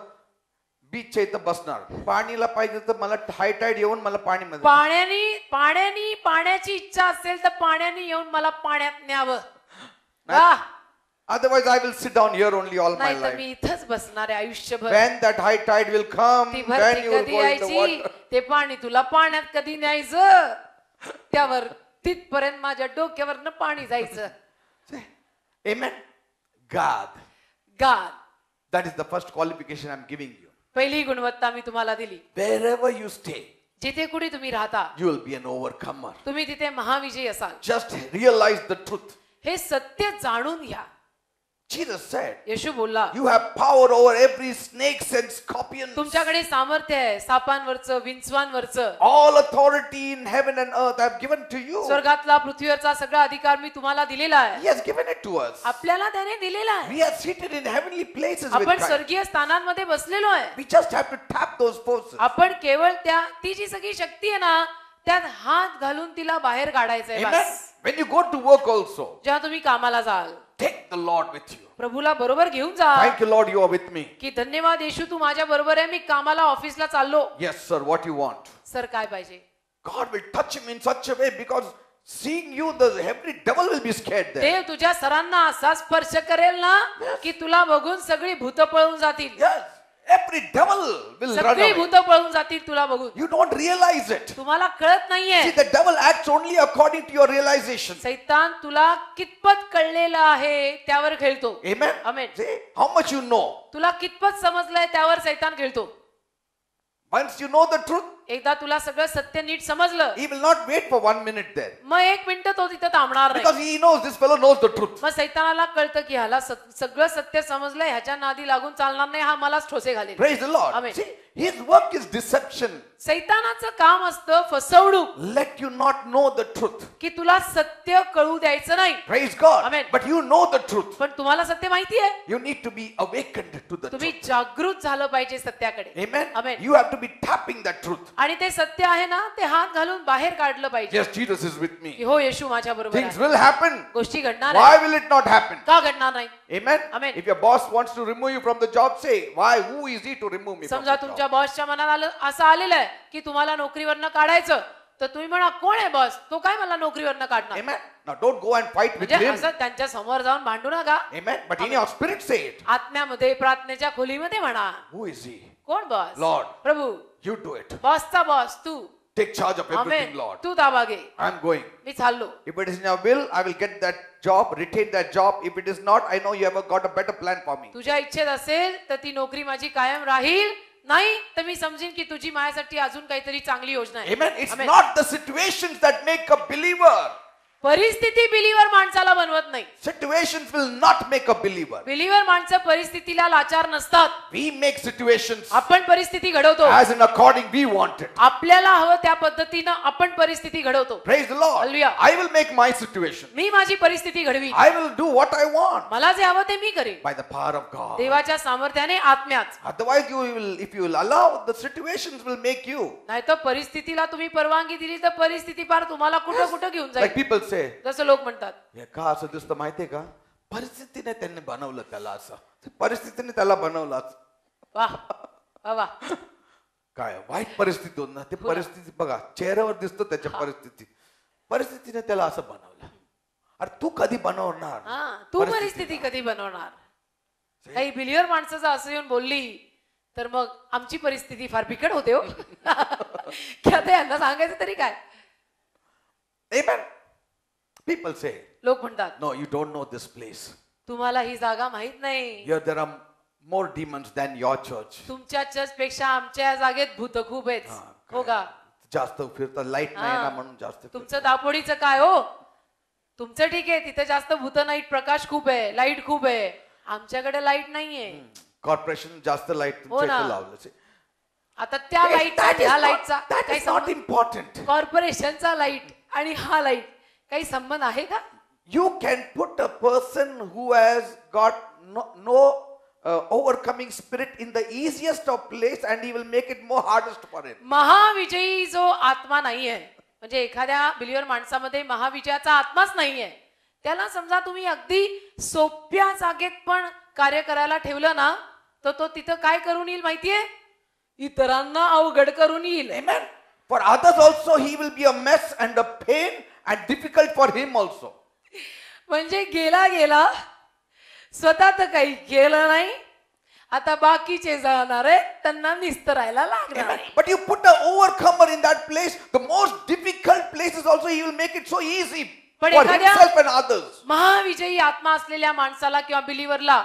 बीचच्या इथं बसणार. पाणीला पाहिजे तर मला हाय टाईड येऊन मला पाणीमध्ये पाण्याची इच्छा असेल तर पाण्याने येऊन मला पाण्यात न्यावं. Otherwise I will sit down here only all my नाही तर life. मी इथंच बसणार आहे आयुष्यभर. When that high tide will come, ती then भरती you will कधी go in the यायची, water. ते पाणी तुला पाण्यात कधी न्यायचं, त्यावर तिथपर्यंत माझ्या डोक्यावरनं पाणी जायचं. Amen. God. That is the first qualification I'm giving you. पहिली गुणवत्ता मी तुम्हाला दिली. Wherever you stay, जिथे कुठे तुम्ही राहता, you will be an overcomer. तुम्ही तिथे महाविजयी असाल. Just realize the truth. हे सत्य जाणून घ्या. Jesus said, येशू बोलला, you have power over every snakes and scorpions. तुमच्याकडे सामर्थ्य आहे सापांवरचं, विंचवांवरचं. All authority in heaven and earth I have given to you. स्वर्गातला पृथ्वीवरचा सगळा अधिकार मी तुम्हाला दिलेला आहे. He has given it to us. आपल्याला त्याने दिलेला आहे. We are seated in heavenly places with आपण Christ. स्वर्गीय स्थानांमध्ये बसलेलो आहे. We just have to tap those forces. आपण केवळ ती जी सगळी शक्ती आहे ना, त्यात हात घालून तिला बाहेर काढायचंय. Amen. Bus. When you go to work also, जेव्हा तुम्ही कामाला जाल, take the Lord with you. प्रभूला बरोबर घेऊन जा. Thank you, Lord, you are with me. की धन्यवाद येशू, तू माझ्या बरोबर आहे, मी कामाला ऑफिसला चाललो. Yes, sir, what you want. Sir काय पाहिजे? God will touch him in such a way because seeing you, the every devil will be scared there. देव तुझ्या सरांना असा स्पर्श करेल ना की तुला बघून सगळी भूत पळून जातील. Yes, every devil will run सगळी away. भूत पळून जातील तुला बघून. You don't realize it. तुम्हाला कळत नाहीये. See, the devil acts only according to your realization. सैतान तुला कितपत कळलेलं आहे त्यावर खेळतो. Amen. Amen. See, how much you know. तुला कितपत समजलंय त्यावर सैतान खेळतो. Once you know the truth, एकदा तुला सगळं सत्य नीट समजलं, he will not wait for 1 minute there. मग 1 मिनिट तो तिथं थांबणार Because नाही. he knows, this fellow knows the truth. मग सैतानाला कळतं की ह्याला सगळं सत्य समजलंय, ह्याच्या नादी लागून चालणार नाही, हा मलाच ठोसे घालेल. Praise the Lord. Amen. See, his work is deception. सैतानाचं काम असतं फसवणूक, Let you not know the truth. की तुला सत्य कळू द्यायचं नाही. Praise God. Amen. But you know the truth. पण तुम्हाला सत्य माहिती आहे, You need to be awakened to the तुम्ही truth. जागृत झालं पाहिजे सत्याकडे. Amen. Amen. You have to be tapping that truth. आणि ते सत्य आहे ना, ते हात घालून बाहेर काढलं पाहिजे. Yes, Jesus is with की me. हो, येशू माझ्या बरोबर Things आहे. will happen. गोष्टी घडणार Why आहे. will it not happen? का घडणार नाही? Amen. Amen. If your boss wants to remove you from the job, say, why? Who is he to remove me from समजा the job? तुमच्या बॉसच्या मनात आलं असं आलेलं आहे की तुम्हाला नोकरीवरनं काढायचं, तर तुम्ही म्हणा कोण आहे बॉस, तो काय मला नोकरीवरनं काढणार. Amen. Now don't go and fight with म्हणजे him. असं त्यांच्या समोर जाऊन भांडू नका. Amen. But in your spirit say it. आत्म्यामध्ये, प्रार्थनेच्या खोलीमध्ये म्हणा, Who is he? कोण बॉस? Lord. प्रभू. You do it. बॉसचा बॉस तू. Take charge of everything, amen. Lord. तू ताबा घे. I'm going. मी चाललो. If it is in your will, I will get that job, retain that job. If it is not, I know you have got a better plan for me. तुझ्या इच्छेत असेल तर ती नोकरी माझी कायम राहील, नाही तर मी समजीन की तुझी माझ्यासाठी अजून काहीतरी चांगली योजना आहे. Amen. It's amen. not the situations that make a believer. परिस्थिती बिलीवर माणसाला बनवत नाही. Situations will not make a believer. Believer माणसं परिस्थितीला लाचार नसतात. We make situations आपण परिस्थिती घडवतो. as in according we want it. आपल्याला हवं त्या पद्धतीनं आपण परिस्थिती घडवतो. Praise the Lord. Hallelujah. I will make my situation. मी माझी परिस्थिती Gadhvi. I will do what I want मला जे हवं ते मी करेन. by the power of God. देवाच्या सामर्थ्याने, आत्म्यात. Otherwise, if you will allow, the situations will make you. नाहीतर परिस्थितीला तुम्ही परवानगी दिली तर परिस्थिती पार तुम्हाला कुठं कुठं घेऊन Like जाईल. people say, जसं लोक म्हणतात, हे का असं दिसतं माहितीये का? परिस्थितीने त्यांनी बनवलं त्याला असं. परिस्थितीने त्याला बनवलं असं. वाह वाह वाह. काय वाईट परिस्थिती होत ना, ते परिस्थिती बघा चेहऱ्यावर दिसतो त्याच्या परिस्थिती. परिस्थितीने त्याला असं बनवलं. अरे तू कधी बनवणार? तू परिस्थिती कधी बनवणार? काही बिलियर माणसं जर असं येऊन बोलली तर मग आमची परिस्थिती फार बिकट होते हो. की आता यांना सांगायचं तरी काय? Amen. People say, लोक म्हणतात, no, you don't know this place. तुम्हाला ही जागा माहित नाही. Here there are more demons than your church. तुमच्या चर्च पेक्षा आमच्या जागेत भूत खूप आहेत. हो का? जास्त फिरतं, लाईट नाही ना म्हणून जास्त. तुमचं दापोडीचं काय हो? तुमचं ठीक आहे, तिथे जास्त भूत नाहीत, प्रकाश खूप आहे, लाईट खूप आहे. आमच्याकडे लाईट नाहीये. कॉर्पोरेशन जास्त लाईट तुमच्या इथे लावलं. आता त्या लाईटचा ह्या लाईटचा काही नॉट इम्पॉर्टंट. कॉर्पोरेशनचा लाईट आणि हा लाईट काही संबंध आहे का? You can put a person who has got no overcoming spirit in the easiest of place and he will make it more hardest for him. महाविजयी जो आत्मा नाहीये, म्हणजे एखाद्या बिलियर माणसामध्ये महाविजयाचा आत्माच नाहीये, त्याला समजा तुम्ही अगदी सोप्या जागेत पण कार्य करायला ठेवलं ना, तर तो तिथं काय करून येईल माहितीये? इतरांना अवघड करून येईल. Amen. For others also he will be a mess and a pain and difficult for him also. म्हणजे गेला स्वतः तर काही केलं नाही, आता बाकीचे जाणार आहे त्यांना निस्तरायला लागणार. But you put an overcomer in that place, the most difficult places also he will make it so easy for himself and others. महाविजयी आत्मा असलेल्या माणसाला किंवा बिलीवरला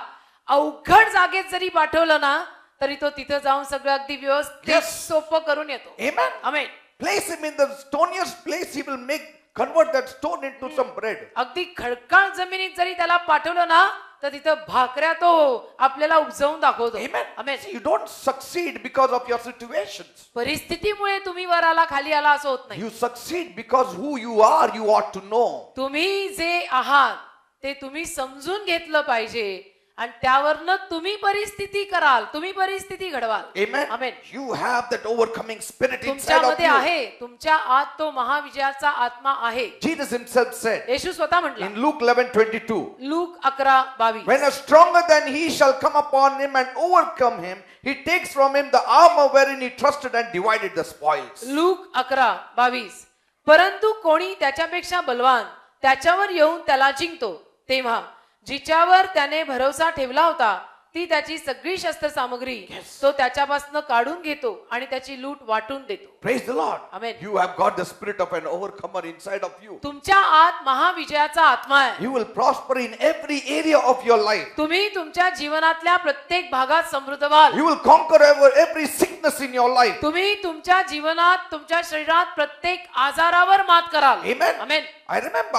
अवघड जागेत जरी पाठवलं ना, तरी तो तिथं जाऊन सगळं अगदी व्यवस्थित सोपं करून येतो. Amen. Amen. Place him in the stoniest place, he will convert that stone into some bread. अगदी खडकाळ जमिनीत जरी त्याला पाठवलं ना, तर तिथं भाकऱ्या तो आपल्याला उपजावून दाखवतो. Amen. You don't succeed because of your situations. परिस्थितीमुळे तुम्ही वर आला खाली आला असं होत नाही. You succeed because who you are, you ought to know. तुम्ही जे आहात ते तुम्ही समजून घेतलं पाहिजे आणि त्यावरनं तुम्ही परिस्थिती कराल, तुम्ही परिस्थिती घडवाल. Amen. Amen. You have that overcoming spirit inside of तुमच्यामध्ये you. आहे, तुमच्या आत तो महाविजयाचा आत्मा आहे. Jesus himself said येशू स्वतः म्हटलं in Luke 11:22, look 11:22, when a stronger than he shall come upon him and overcome him, he takes from him the armor wherein he trusted and divided the spoils. Look 11:22, परंतु कोणी त्याच्यापेक्षा बलवान त्याच्यावर येऊन त्याला जिंकतो, तेव्हा जिच्यावर त्याने भरोसा ठेवला होता ती त्याची सगळी शस्त्र सामग्री तो त्याच्यापासून काढून घेतो आणि त्याची लूट वाटून देतो. Praise the Lord. Amen. You have got the spirit of an overcomer inside of you. तुमच्या आत महाविजयाचा आत्मा आहे. You will prosper in every area of your life. तुम्ही तुमच्या जीवनातल्या प्रत्येक भागात समृद्ध व्हाल. You will conquer over every sickness sickness in your life. तुम्ही तुमच्या जीवनात तुमच्या शरीरात प्रत्येक आजारावर मात कराल. Amen. Amen. I remember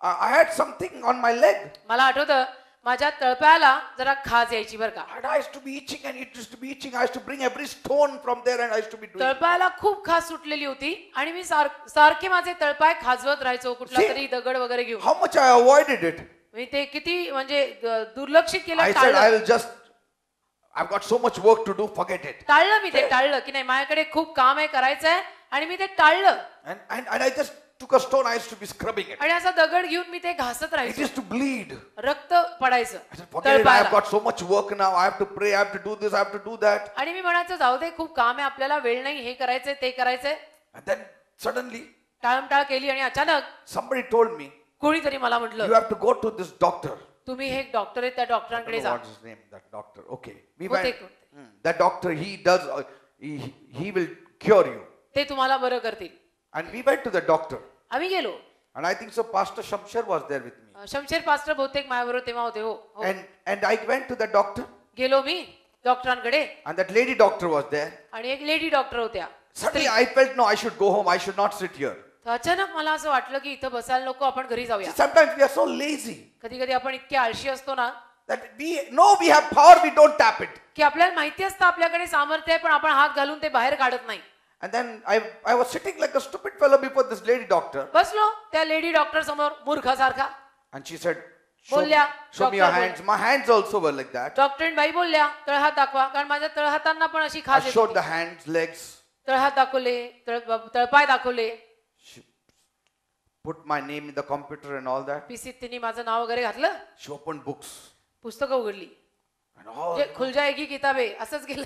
I had something on my leg. मला आठवतं माझ्या तळपायाला जरा खाज यायची बरं का. And I used to be itching and it used to be itching. I used to bring every stone from there and I used to be doing. तळपायाला खूप खाज सुटलेली होती आणि मी सारखे माझे तळपाय खाजवत राहायचो कुठला तरी दगड वगैरे घेऊन. How much I avoided it. मी ते किती म्हणजे दुर्लक्षित केलं. I said I will just. I've got so much work to do. Forget it. टाळलं मी ते टाळलं की नाही माझ्याकडे खूप काम आहे करायचंय आणि मी ते टाळलं. And I just took a stone. I used to be scrubbing it. आणि असा दगड घेऊन मी ते घासत It राहायचो. used to bleed. रक्त पडायचं I said, forget it. I have got so much work now. I have to pray. I have to do this. I have to do that. आणि मी म्हणायचं जाऊ दे खूप काम आहे आपल्याला वेळ नाही हे करायचंय ते करायचंय. And then suddenly टाळमटाळ केली आणि अचानक somebody told me, कोणीतरी मला you म्हटलं have to go to this doctor. तुम्ही हे एक डॉक्टर आहेत त्या डॉक्टरांकडे जा. What's his name? That doctor. Okay. We कोणते- went. That doctor, he does. He will cure you. ते तुम्हाला बरं करतील. And we went to the doctor. आम्ही गेलो. And I think so. Pastor Shamsher was there with me. शमशेर pastor बहुतेक माझ्याबरोबर तेव्हा होते. हो And I went to the doctor. गेलो मी डॉक्टरांकडे And that lady doctor was there. आणि एक लेडी डॉक्टर होत्या. Suddenly I felt no, I should go home. I should not sit here. तर अचानक मला असं वाटलं की इथं बसायला नको आपण घरी जाऊया. Sometimes we are so lazy कधी कधी आपण इतके आळशी असतो ना that we know we have power, we don't tap it. की आपल्याला माहिती असतं आपल्याकडे सामर्थ्य आहे पण आपण हात घालून ते बाहेर काढत नाही. And then I was sitting like a stupid fellow before this lady doctor. बसलो त्या लेडी डॉक्टर समोर मूर्खासारखा. And she said, बोलल्या show me your hands. My hands also were like that. डॉक्टरीन बाई बोलल्या तळहात दाखवा कारण माझ्या तळहातांना पण अशी I खाज येत showed होती. the hands, legs. तळहात दाखवले तळपाय दाखवले. She put my name in the computer and all that. पीसीत तिने माझं नाव वगैरे घातलं. She opened books. पुस्तकं उघडली. And all जे खुल जाएगी किताबे असंच गेलं.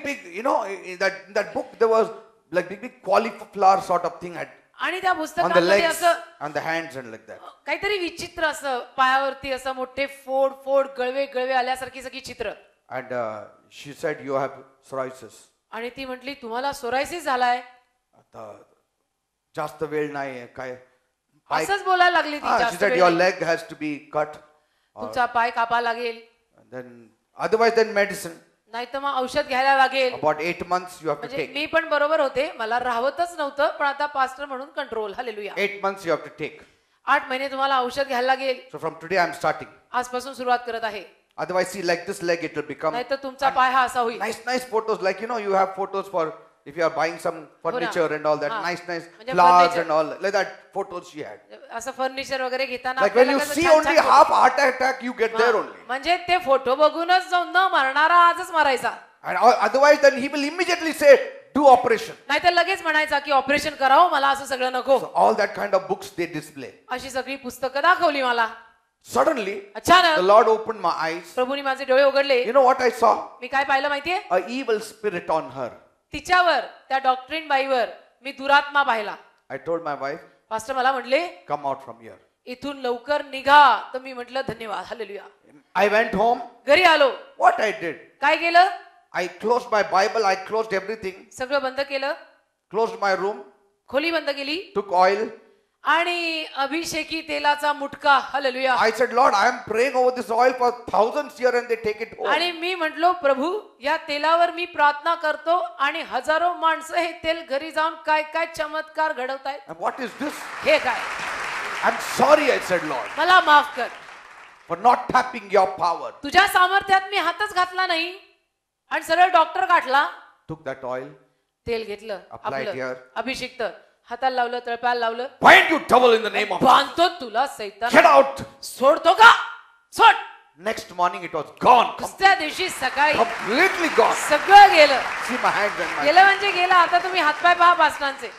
big, you know, in that book there was like big cauliflower sort of thing had आणि त्या on the पुस्तकामध्ये legs असं and the hands and like that. काहीतरी विचित्र असं पायावरती असं मोठे फोड फोड गळवे आल्यासारखी सगळी चित्र. And she said, you have psoriasis. आणि ती म्हटली तुम्हाला सोरायसिस झालाय. आता जास्त वेळ नाही काय. असंच बोलायला लागली ती. She जास्त said वेळ your नाही. leg has to be cut. तुमचा पाय कापा लागेल And then otherwise then medicine. नाही तर मग औषध घ्यायला लागेल. About 8 months you have to म्हणजे take. मी पण बरोबर होते मला राहवतच नव्हतं पण आता पास्टर म्हणून control. Hallelujah. 8 months you have to take. 8 महिने तुम्हाला औषध घ्यायला लागेल. So from today I'm starting. आजपासून सुरुवात करत आहे. Otherwise see like this leg it will become नाही तर तुमचा पाय हा असा होईल. nice photos like you know you have photos for if you are buying some furniture and all that हा. nice म्हणजे flowers furniture. and all like that photos she had. असं फर्निचर वगैरे घेताना Like when you आपल्याला कसं see छान only छान half heart attack you get there हा. only. म्हणजे ते फोटो बघूनच जाऊन न मरणारा आजच मरायचा. And otherwise then he will immediately say do operation. नाही तर लगेच म्हणायचा की ऑपरेशन करावं मला असं सगळं नको. So all that kind of books they display. अशी सगळी पुस्तकं दाखवली मला. Suddenly the अचानक Lord opened my eyes. प्रभूनी माझे डोळे उघडले. You know what I saw? मी काय पाहिलं माहितीये A evil spirit on her. तिच्यावर त्या डॉक्टरीन बाईवर मी दुरात्मा पाहिला. I told my wife, pastor मला म्हटले come out from here. इथून लवकर निघा. तर मी म्हटलं धन्यवाद. हालेलुया. I went home. घरी आलो. What I did? काय केलं I closed my Bible. I closed everything. सगळं बंद केलं. Closed my room. खोली बंद केली Took oil. आणि अभिषेकी तेलाचा मुटका. Hallelujah. I said, Lord, I am praying over this oil for thousands here and they take it home. आणि मी म्हटलो प्रभू या तेलावर मी प्रार्थना करतो आणि हजारो माणसं हे तेल घरी जाऊन काय काय चमत्कार घडवतायत. And what is this? हे काय I'm sorry, I said, Lord, मला माफ कर. for not tapping your power. तुझ्या सामर्थ्यात मी हातच घातला नाही आणि सरळ डॉक्टर गाठला. Took that oil. तेल घेतलं Applied आपलं here. अभिषिक्त हाताला लावलं तळपायाला लावलं. Bind you devil in the name of बांधतो तुला सैतान. Get out. सोडतो का सोड. Next morning it was gone. दुसऱ्या दिवशी सकाळी Completely gone. सगळं गेलं. See my hands and my. गेलं म्हणजे गेलं. आता तुम्ही हातपाय पहा पास्टरांचे.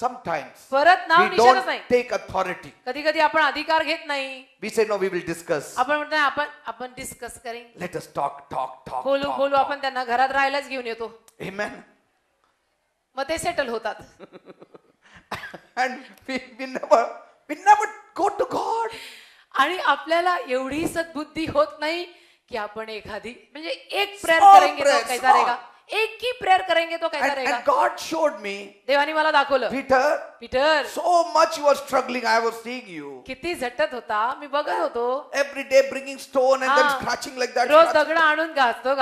Sometimes परत नाव we निशाणच don't नाही. take authority. कधी कधी आपण अधिकार घेत नाही. We say, no, we will discuss. आपण म्हणतो आपण डिस्कस करेन. Let us talk. बोलू आपण त्यांना घरात राहायलाच घेऊन येतो. Amen. मग ते सेटल होतात. And we never go to God. आणि आपल्याला एवढी सद्बुद्धी होत नाही की आपण एखादी म्हणजे एक प्रेयर Small करेंगे तो prayer, कैसा रहेगा. एक ही प्रेयर करेंगे तो क्या करेगा? And God showed me, देवाने मला दाखवलं, Peter, Peter so much you were struggling. I was seeing you. किती झटत होता, मी बघत होतो. Every day bringing stone and then scratching like that. Rose scratching. दगड आणून घासतो.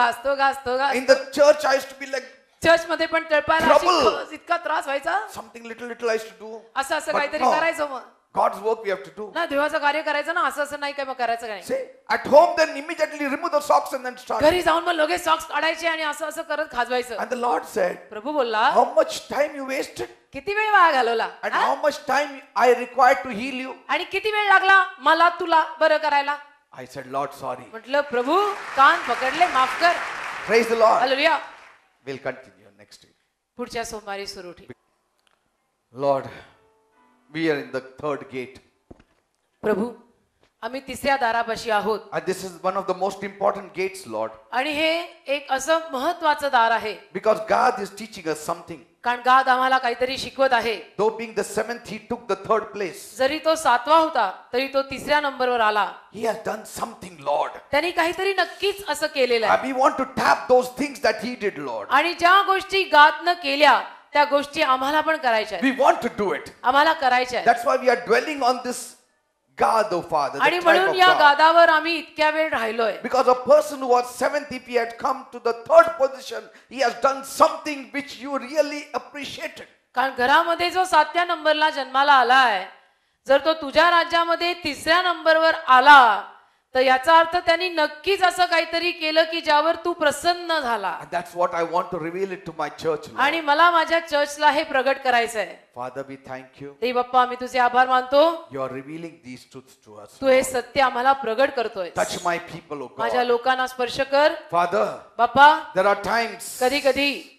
In the church, I used to be like, church मध्ये पण तळपायला Trouble. अशी इतका त्रास व्हायचा. something little I used to do. असं But काहीतरी no. करायचं मग. God's work we have to do. ना देवाचं कार्य करायचं ना, असं नाही काय मग करायचं काय. See, at home then immediately remove the socks and then start. घरी जाऊन मग लगेच सॉक्स काढायचे आणि असं करत खाजवायचं. And the Lord said, प्रभू बोलला, how much time you wasted किती वेळ वाया घालवला and how much time I required to heal you. आणि किती वेळ लागला मला तुला बरं करायला. I said, Lord, sorry. म्हटलं प्रभू कान पकडले, माफ कर. Praise the Lord. Hallelujah. We'll continue next week. पुढच्या सोमवारी सुरू ठेव. Lord, we are in the third gate. प्रभू आम्ही तिसऱ्या दारापाशी आहोत And this is one of the most important gates, Lord. आणि हे एक असं महत्वाचं दार आहे Because God is teaching us something. कारण गाद आम्हाला काहीतरी शिकवत आहे. Though being the seventh, He took the third place. जरी तो 7वा होता तरी तो 3ऱ्या नंबरवर आला. He has done something, Lord. त्यांनी काहीतरी नक्कीच असं केलेलं आहे. And we want to tap those things that He did, Lord. आणि ज्या गोष्टी गादनं केल्या त्या गोष्टी आम्हाला पण करायच्या आहेत. We want to do it. आम्हाला करायच्या आहेत. That's why we are dwelling on this God, oh Father, the आणि type म्हणून of या God. गादावर आम्ही इतक्या वेळ राहिलोय. Because a person who was seventh, if he had come to the third position, he has done something which you really appreciated. कारण घरामध्ये जो 7व्या नंबरला जन्माला आलाय, जर तो तुझ्या राज्यामध्ये 3ऱ्या नंबरवर आला तर याचा अर्थ त्यांनी नक्कीच असं काहीतरी केलं की ज्यावर तू प्रसन्न झाला. And that's what I want to reveal it to my church, Lord. आणि मला माझ्या चर्चला हे प्रगट करायचं आहे. Father, we thank you. देव बाप्पा आम्ही तुझे आभार मानतो. You are revealing these truths to us. तू हे सत्य आम्हाला प्रगट करतोय. Touch my people, oh माझ्या God. लोकांना स्पर्श कर. Father, Bappa there are times कधी कधी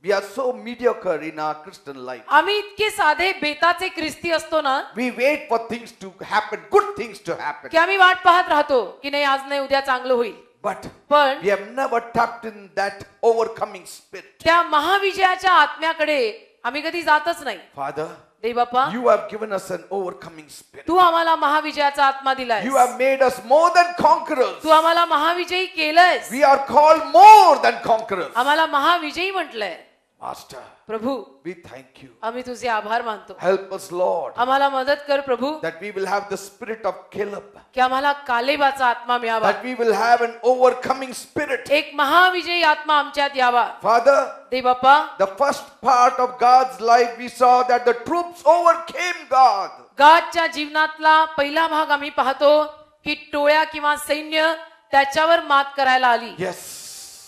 we are so mediocre in our Christian life. आम्ही इतके साधे बेताचे ख्रिस्ती असतो ना We wait for things to happen, good things to happen. की आम्ही वाट पाहत राहतो की नाही आज नाही उद्या चांगलं होईल. But पण we have never tapped in that overcoming spirit. त्या महाविजयाच्या आत्म्याकडे आम्ही कधी जातच नाही. Father, Dev Bappa you have given us an overcoming spirit. तू आम्हाला महाविजयाचा आत्मा दिलाय. You have made us more than conquerors. तू आम्हाला महाविजयी केलंयस. We are called more than conquerors. आम्हाला महाविजयी म्हटलंय. Master, Prabhu we thank you. आम्ही तुझे आभार मानतो. Help us, Lord, आम्हाला मदत कर प्रभू that we will have the spirit of Caleb, की आम्हाला कालेबाचा आत्मा मिळावा. that we will have an overcoming spirit. एक महाविजयी आत्मा आमच्यात यावा. Father, Dev Bappa the first part of God's life, we saw that the troops overcame God. गादच्या जीवनातला पहिला भाग आम्ही पाहतो की टोळ्या किंवा सैन्य त्याच्यावर मात करायला आली. Yes.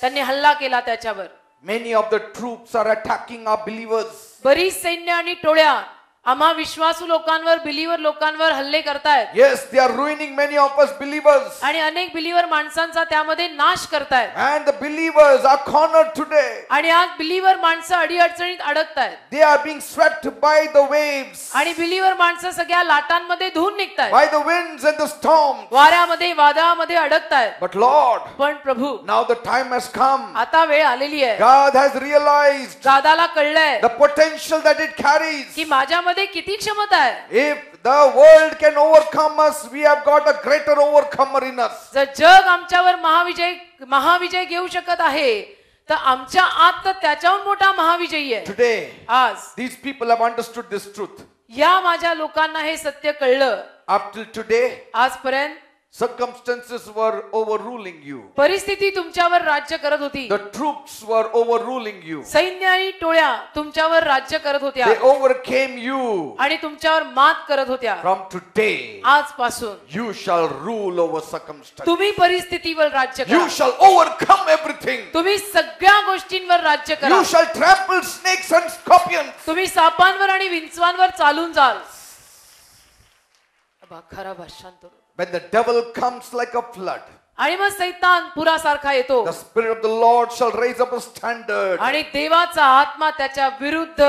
त्यांनी हल्ला केला त्याच्यावर. Many of the troops are attacking our believers. बरीच सैन्य आणि टोळ्या आम्हा विश्वासू लोकांवर बिलीवर लोकांवर हल्ले करतायत. Yes, they are ruining many of us believers. आणि अनेक बिलीवर माणसांचा त्यामध्ये नाश करतायत. And the believers are cornered today. आणि आज बिलीवर माणसं अडीअडचणीत अडकतायत. They are being swept by the waves, आणि बिलीवर माणसं सगळ्या लाटांमध्ये धुवून निघतायत. by the winds and the storms. वाऱ्यामध्ये वादळामध्ये अडकतायत. But Lord, पण प्रभू now the time has come. आता वेळ आलेली आहे. God has realized गादाला कळलंय the potential that it carries. की माझ्यामध्ये किती क्षमता आहे. If the world can overcome us, we have got a greater overcomer in us. जर जग आमच्यावर महाविजय घेऊ शकत आहे तर आमच्या आत तर त्याच्याहून मोठा महाविजयी आहे. Today, आज these people have understood this truth. या माझ्या लोकांना हे सत्य कळलं. Up till today, आजपर्यंत circumstances were overruling you. परिस्थिती तुमच्यावर राज्य करत होती. The troops were overruling you. सैन्य आणि टोळ्या तुमच्यावर राज्य करत होत्या They overcame you. आणि तुमच्यावर मात करत होत्या. From today, आजपासून you shall rule over circumstances. तुम्ही परिस्थितीवर राज्य You करा. shall overcome everything. तुम्ही सगळ्या गोष्टींवर राज्य करा. You shall trample snakes and scorpions. तुम्ही सापांवर आणि विंचवांवर चालून जाल. खरा भाषांतर. When the devil comes like a flood, आणि मग सैतान पुरासारखा येतो. the Spirit of the Lord shall raise up a standard. आणि देवाचा आत्मा त्याच्या विरुद्ध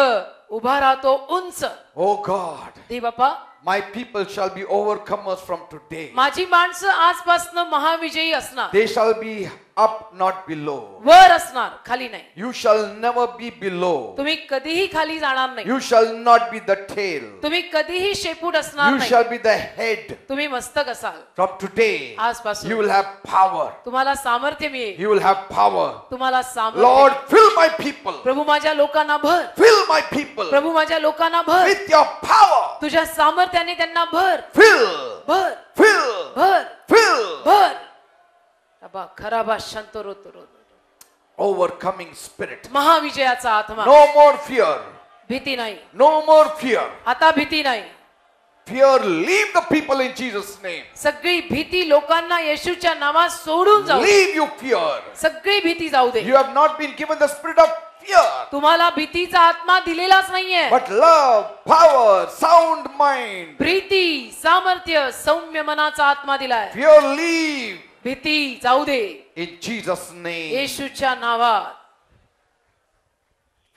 उभा राहतो उंच. Oh God, Dev Bappa My people shall be overcomers from today. माझी माणसं आजपासून महाविजयी असणार. They shall be up, not below. वर असणार, खाली नाही. You shall never be below. तुम्ही कधीही खाली जाणार नाही. You shall not be the tail. तुम्ही कधीही शेपूट असणार You नाही. shall be the head. तुम्ही मस्तक असाल. From today, आजपासून you will have power. तुम्हाला सामर्थ्य मिळेल. You will have power. तुम्हाला सामर्थ्य. Lord, fill my people. प्रभू माझ्या लोकांना भर. Fill my people प्रभू माझ्या लोकांना भर. with your power. तुझ्या सामर्थ्याने त्यांना भर. Fill, भर fill, भर fill. भर. अबा खराबा शांत रोतो रोतो. Overcoming spirit. महाविजयाचा आत्मा. No more fear. भीती नाही. No more fear. आता भीती नाही. Fear, leave the people in Jesus' name. सगळी भीती लोकांना येशूच्या नावात सोडून जाऊ. Leave you fear. सगळी भीती जाऊ दे. You have not been given the spirit of fear, तुम्हाला भीतीचा आत्मा दिलेलाच नाहीये. but love, power, sound mind. Preeti, सामर्थ्य, सौम्य मनाचा आत्मा दिलाय. Fear, leave भीती जाऊ दे in Jesus' name. येशूच्या नावात.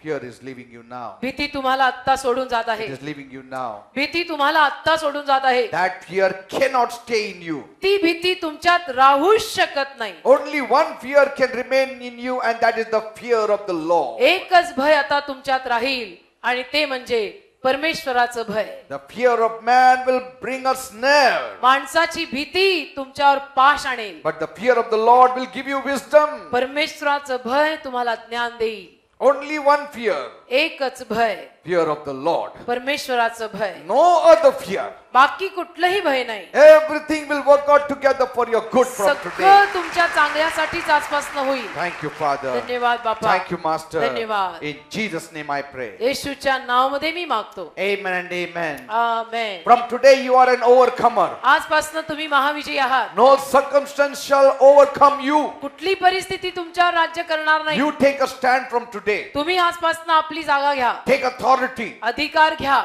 Fear is leaving you now. भीती तुम्हाला आत्ता सोडून जात It आहे. is leaving you now. भीती तुम्हाला आत्ता सोडून जात आहे. That fear cannot stay in you. ती भीती तुमच्यात राहूच शकत नाही. Only one fear can remain in you, and that is the fear of the Lord. एकच भय आता तुमच्यात राहील आणि ते म्हणजे परमेश्वराचं भय. The fear of man will bring a snare, माणसाची भीती तुमच्यावर पाश आणेल. but the fear of the Lord will give you wisdom. परमेश्वराचं भय तुम्हाला ज्ञान देईल. Only one fear, एकच भय, fear of the Lord. परमेश्वराचं भय. No other fear. बाकी कुठलंही भय नाही. Everything will work out together for your good from today. सगळं तुमच्या चांगल्यासाठीच आजपासून होईल. Thank you, Father. धन्यवाद बापा. Thank you, Master. धन्यवाद. In Jesus' name I pray. येशूच्या नावामध्ये मी मागतो. Amen and amen. Amen. From today you are an overcomer. आजपासून तुम्ही महाविजयी आहात. No circumstance shall overcome you. कुठली परिस्थिती तुमच्यावर राज्य करणार नाही. You take a stand from today. तुम्ही आजपासून आपली जागा घ्या. Take authority. अधिकार घ्या.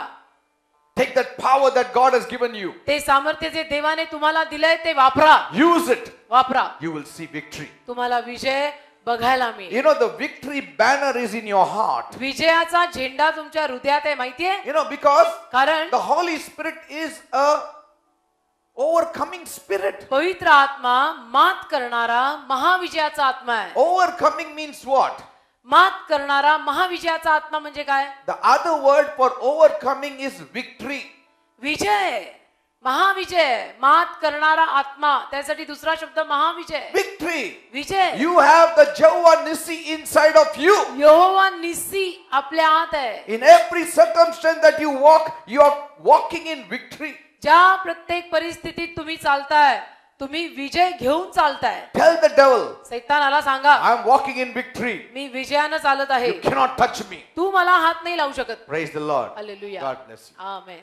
Take that power that God has given you. ते सामर्थ्य जे देवाने तुम्हाला दिलंय ते वापरा. Use it. वापरा. You will see victory. तुम्हाला विजय बघायला मिळेल. You know, the victory banner is in your heart. विजयाचा झेंडा तुमच्या हृदयात आहे, माहितीये? You know, because कारण the Holy Spirit is a overcoming spirit. पवित्र आत्मा मात करणारा महाविजयाचा आत्मा आहे. Overcoming means what? मात करणारा महाविजयाचा आत्मा म्हणजे काय? The other word for overcoming is victory. विजय, महाविजय, मात करणारा आत्मा, त्यासाठी दुसरा शब्द महाविजय. Victory. Vijay. You have the Jehovah Nissi inside of you. यहोवा निस्सी आपल्या आत आहे. In every circumstance that you walk, you are walking in victory. ज्या प्रत्येक परिस्थितीत तुम्ही चालताय, तुम्ही विजय घेऊन चालताय. Tell the devil, सैतानाला सांगा, I am walking in victory. मी विजयानं चालत आहे. You cannot touch me. तू मला हात नाही लावू शकत. Praise the Lord. Hallelujah. God bless you. आमेन.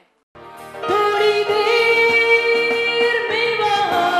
थोडी देर में वहां